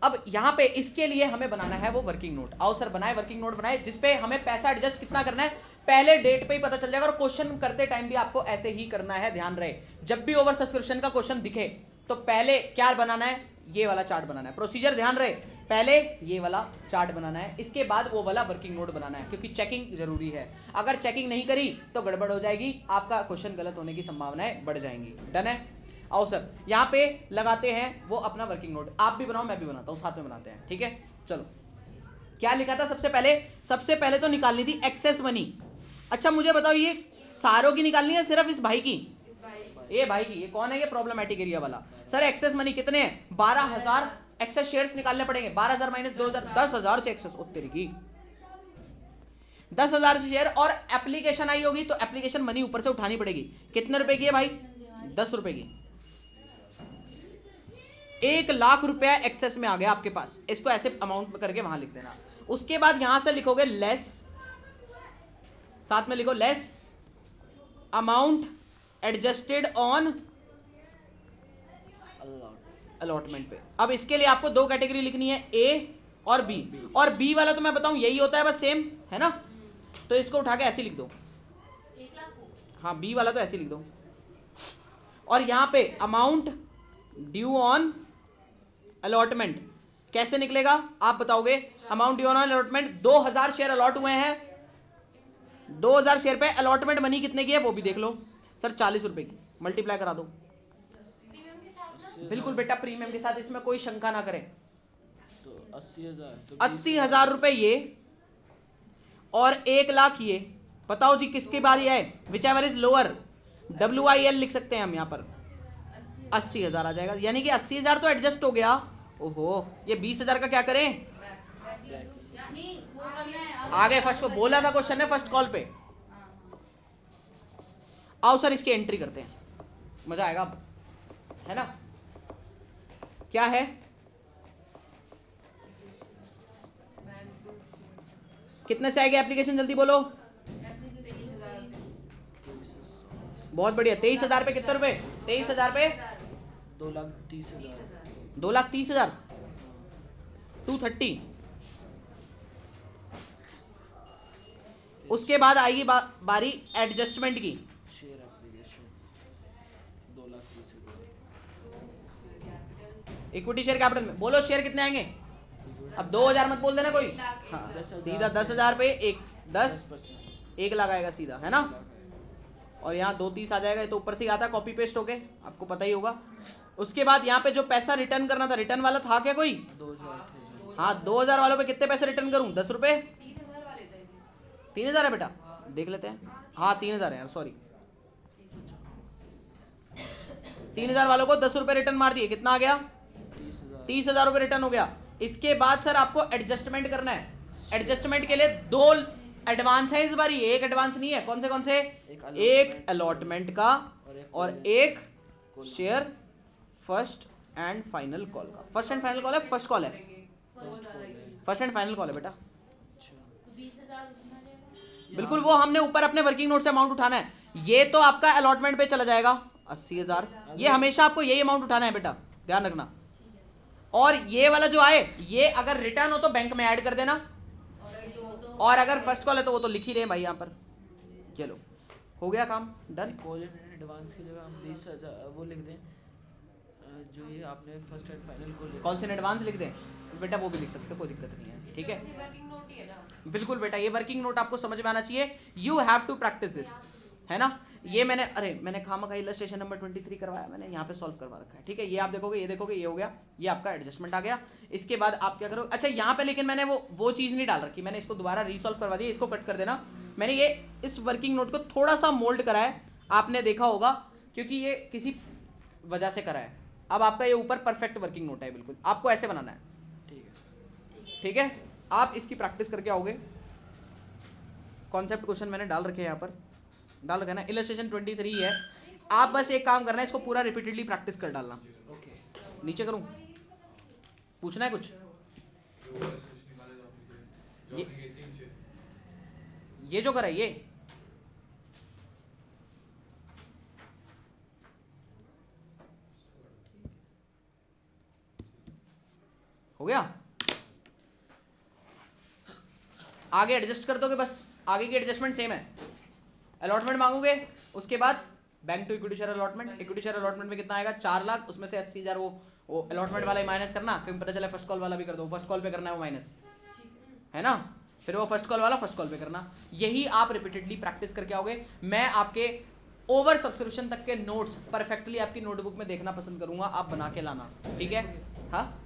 अब यहाँ पे इसके लिए हमें बनाना है वो वर्किंग नोट। आओ सर बनाए, वर्किंग नोट बनाए, जिसपे हमें पैसा एडजस्ट कितना करना है पहले डेट पे ही पता चल जाएगा। और क्वेश्चन करते टाइम भी आपको ऐसे ही करना है, ध्यान रहे। जब भी ओवर सब्सक्रिप्शन का क्वेश्चन दिखे तो पहले क्या बनाना है? ये वाला चार्ट बनाना है। प्रोसीजर ध्यान रहे, पहले ये वाला चार्ट बनाना है, इसके बाद वो वाला वर्किंग नोट बनाना है, क्योंकि चेकिंग जरूरी है। अगर चेकिंग नहीं करी तो गड़बड़ हो जाएगी, आपका क्वेश्चन गलत होने की संभावनाएं बढ़ जाएंगी। डन है? आओ सर यहाँ पे लगाते हैं वो अपना वर्किंग नोट। आप भी बनाओ, मैं भी बनाता हूँ, साथ में बनाते हैं, ठीक है। चलो क्या लिखा था सबसे पहले तो निकालनी थी एक्सेस मनी। अच्छा मुझे बताओ ये सारों की निकालनी है सिर्फ इस भाई की? ये भाई की। ये कौन है? ये प्रॉब्लमेटिक एरिया वाला। सर एक्सेस मनी कितने हैं? 12,000 एक्सेस शेयर्स निकालने पड़ेंगे। 12,000 माइनस 2,000, 10,000 से एक्सेस उत्तरी की 10,000 से शेयर। और एप्लीकेशन आई होगी तो एप्लीकेशन मनी ऊपर से उठानी पड़ेगी। कितने रुपए की है भाई? 10 रुपए की। 1,00,000 रुपया एक्सेस में आ गया आपके पास। इसको ऐसे अमाउंट करके वहां लिख देना। उसके बाद यहां से लिखोगे लेस, साथ में लिखो less amount adjusted on allotment पे। अब इसके लिए आपको दो कैटेगरी लिखनी है, ए और बी। और बी वाला तो मैं बताऊं यही होता है, बस सेम है ना। तो इसको उठा के ऐसे लिख दो। 1,00,000 को हाँ बी वाला तो ऐसे लिख दो। और यहां पे अमाउंट ड्यू ऑन अलॉटमेंट कैसे निकलेगा आप बताओगे? Amount due on allotment 2,000 share allot हुए हैं। 2,000 शेयर पे अलॉटमेंट मनी कितने की है वो भी देख लो सर। 40 रुपए की। मल्टीप्लाई करा दो। प्रीमियम के साथ ना। बिल्कुल बेटा प्रीमियम के साथ, इसमें कोई शंका ना करें। तो 80,000 तो 80,000 रुपए ये और 1,00,000 ये। बताओ जी किसकी बारी है? Which ever is lower, WIL लिख सकते हैं हम यहाँ पर। 80,000 आ जाएगा, यानी कि 80,000 तो एडजस्ट हो गया। ओहो ये 20,000 का क्या करें? यानी वो करना है आगे फर्स्ट को बोला था क्वेश्चन है फर्स्ट कॉल पे। आओ सर इसकी एंट्री करते हैं, मजा आएगा अब, है ना। क्या है? कितने से आएगी एप्लीकेशन जल्दी बोलो। बहुत बढ़िया। 23,000 पे कितने रुपए? 23,000 पे 2,30,000। 2,30,000 230। उसके बाद आएगी बारी एडजस्टमेंट की। Share application 2,30,000। Equity share capital में बोलो शेयर कितने आएंगे? अब 2,000 मत बोल देना कोई। हाँ, सीधा 10,000 पे 1,00,000 आएगा सीधा, है ना। और यहाँ 230 आ जाएगा, ये तो ऊपर से ही आता है कॉपी पेस्ट होके, आपको पता ही होगा। उसके बाद यहाँ पे जो पैसा रिटर्न करना था, रिटर्न वाला था क्या कोई? 2000 थे। हाँ 2000 वालों पे कितने पैसे रिटर्न करूँ? 10 रुपये। 3000 वाले थे। 3000 है बेटा, देख लेते हैं। हाँ 3000 है यार, सॉरी 3000 वालों को 10 रुपये रिटर्न मार दिए, कितना आ गया? 30,000। 30,000 रुपये रिटर्न हो गया। इसके बाद सर आपको एडजस्टमेंट करना है। एडजस्टमेंट के लिए 2 एडवांस है इस बार, एक एडवांस नहीं है। कौन से? एक अलॉटमेंट का और एक share first and final call का। फर्स्ट एंड फाइनल कॉल है, फर्स्ट कॉल है, फर्स्ट एंड फाइनल कॉल है बेटा। अच्छा, बिल्कुल, वो हमने ऊपर अपने वर्किंग नोट से अमाउंट उठाना है। ये तो आपका अलॉटमेंट पे चला जाएगा 80,000, ये हमेशा आपको यही अमाउंट उठाना है बेटा, ध्यान रखना। और ये वाला जो आए, ये अगर रिटर्न हो तो बैंक में ऐड कर देना, और अगर फर्स्ट कॉल है तो वो तो लिख ही रहे हैं भाई यहाँ पर। चलो हो गया काम, डन। कॉल इन एडवांस की जगह हम 20,000 वो लिख दें, जो ये आपने फर्स्ट एंड फाइनल को कॉल से एडवांस लिख दें बेटा, वो भी लिख सकते हो, कोई दिक्कत नहीं है, ठीक है। वर्किंग नोट ही है ना। बिल्कुल बेटा, ये वर्किंग नोट आपको समझ में आना चाहिए। You have to practice this, है ना। ये मैंने खामखा इलस्ट्रेशन नंबर 23 करवाया, मैंने यहाँ पे सॉल्व करवा रखा है, ठीक है। ये आप देखोगे, ये देखोगे, ये हो गया, ये आपका एडजस्टमेंट आ गया। इसके बाद आप क्या करो, अच्छा यहाँ पे लेकिन मैंने वो चीज़ नहीं डाल रखी, मैंने इसको दोबारा रीसॉल्व करवा दिया, इसको कट कर देना। मैंने ये इस वर्किंग नोट को थोड़ा सा मोल्ड करा है, आपने देखा होगा, क्योंकि ये किसी वजह से करा है। अब आपका ये ऊपर परफेक्ट वर्किंग नोट है, बिल्कुल आपको ऐसे बनाना है, ठीक है। ठीक है। आप इसकी प्रैक्टिस करके आओगे। कॉन्सेप्ट क्वेश्चन मैंने डाल रखे हैं यहाँ पर, डाल रखा है ना, इलस्ट्रेशन 23 है। आप बस एक काम करना है, इसको पूरा रिपीटेडली प्रैक्टिस कर डालना। ओके, नीचे करूँ, पूछना है कुछ? जो illustration निकाले जो आपने ये- आपने कैसे नीचे ये जो करा है, ये हो गया। आगे एडजस्ट कर दोगे बस, आगे की एडजस्टमेंट सेम है। अलॉटमेंट मांगोगे, उसके बाद bank to equity share allotment. Equity share allotment में कितना आएगा? 4 लाख, उसमें से 80,000 वो अलॉटमेंट वाला ही माइनस करना, कहीं पता चला फर्स्ट कॉल वाला भी कर दो, फर्स्ट कॉल पे करना है वो माइनस, है ना। फिर वो फर्स्ट कॉल वाला फर्स्ट कॉल पे करना। यही आप रिपीटेडली प्रैक्टिस करके आओगे। मैं आपके ओवर सब्सक्रिप्शन तक के नोट्स परफेक्टली आपकी नोटबुक में देखना पसंद करूंगा, आप बना के लाना, ठीक है। हाँ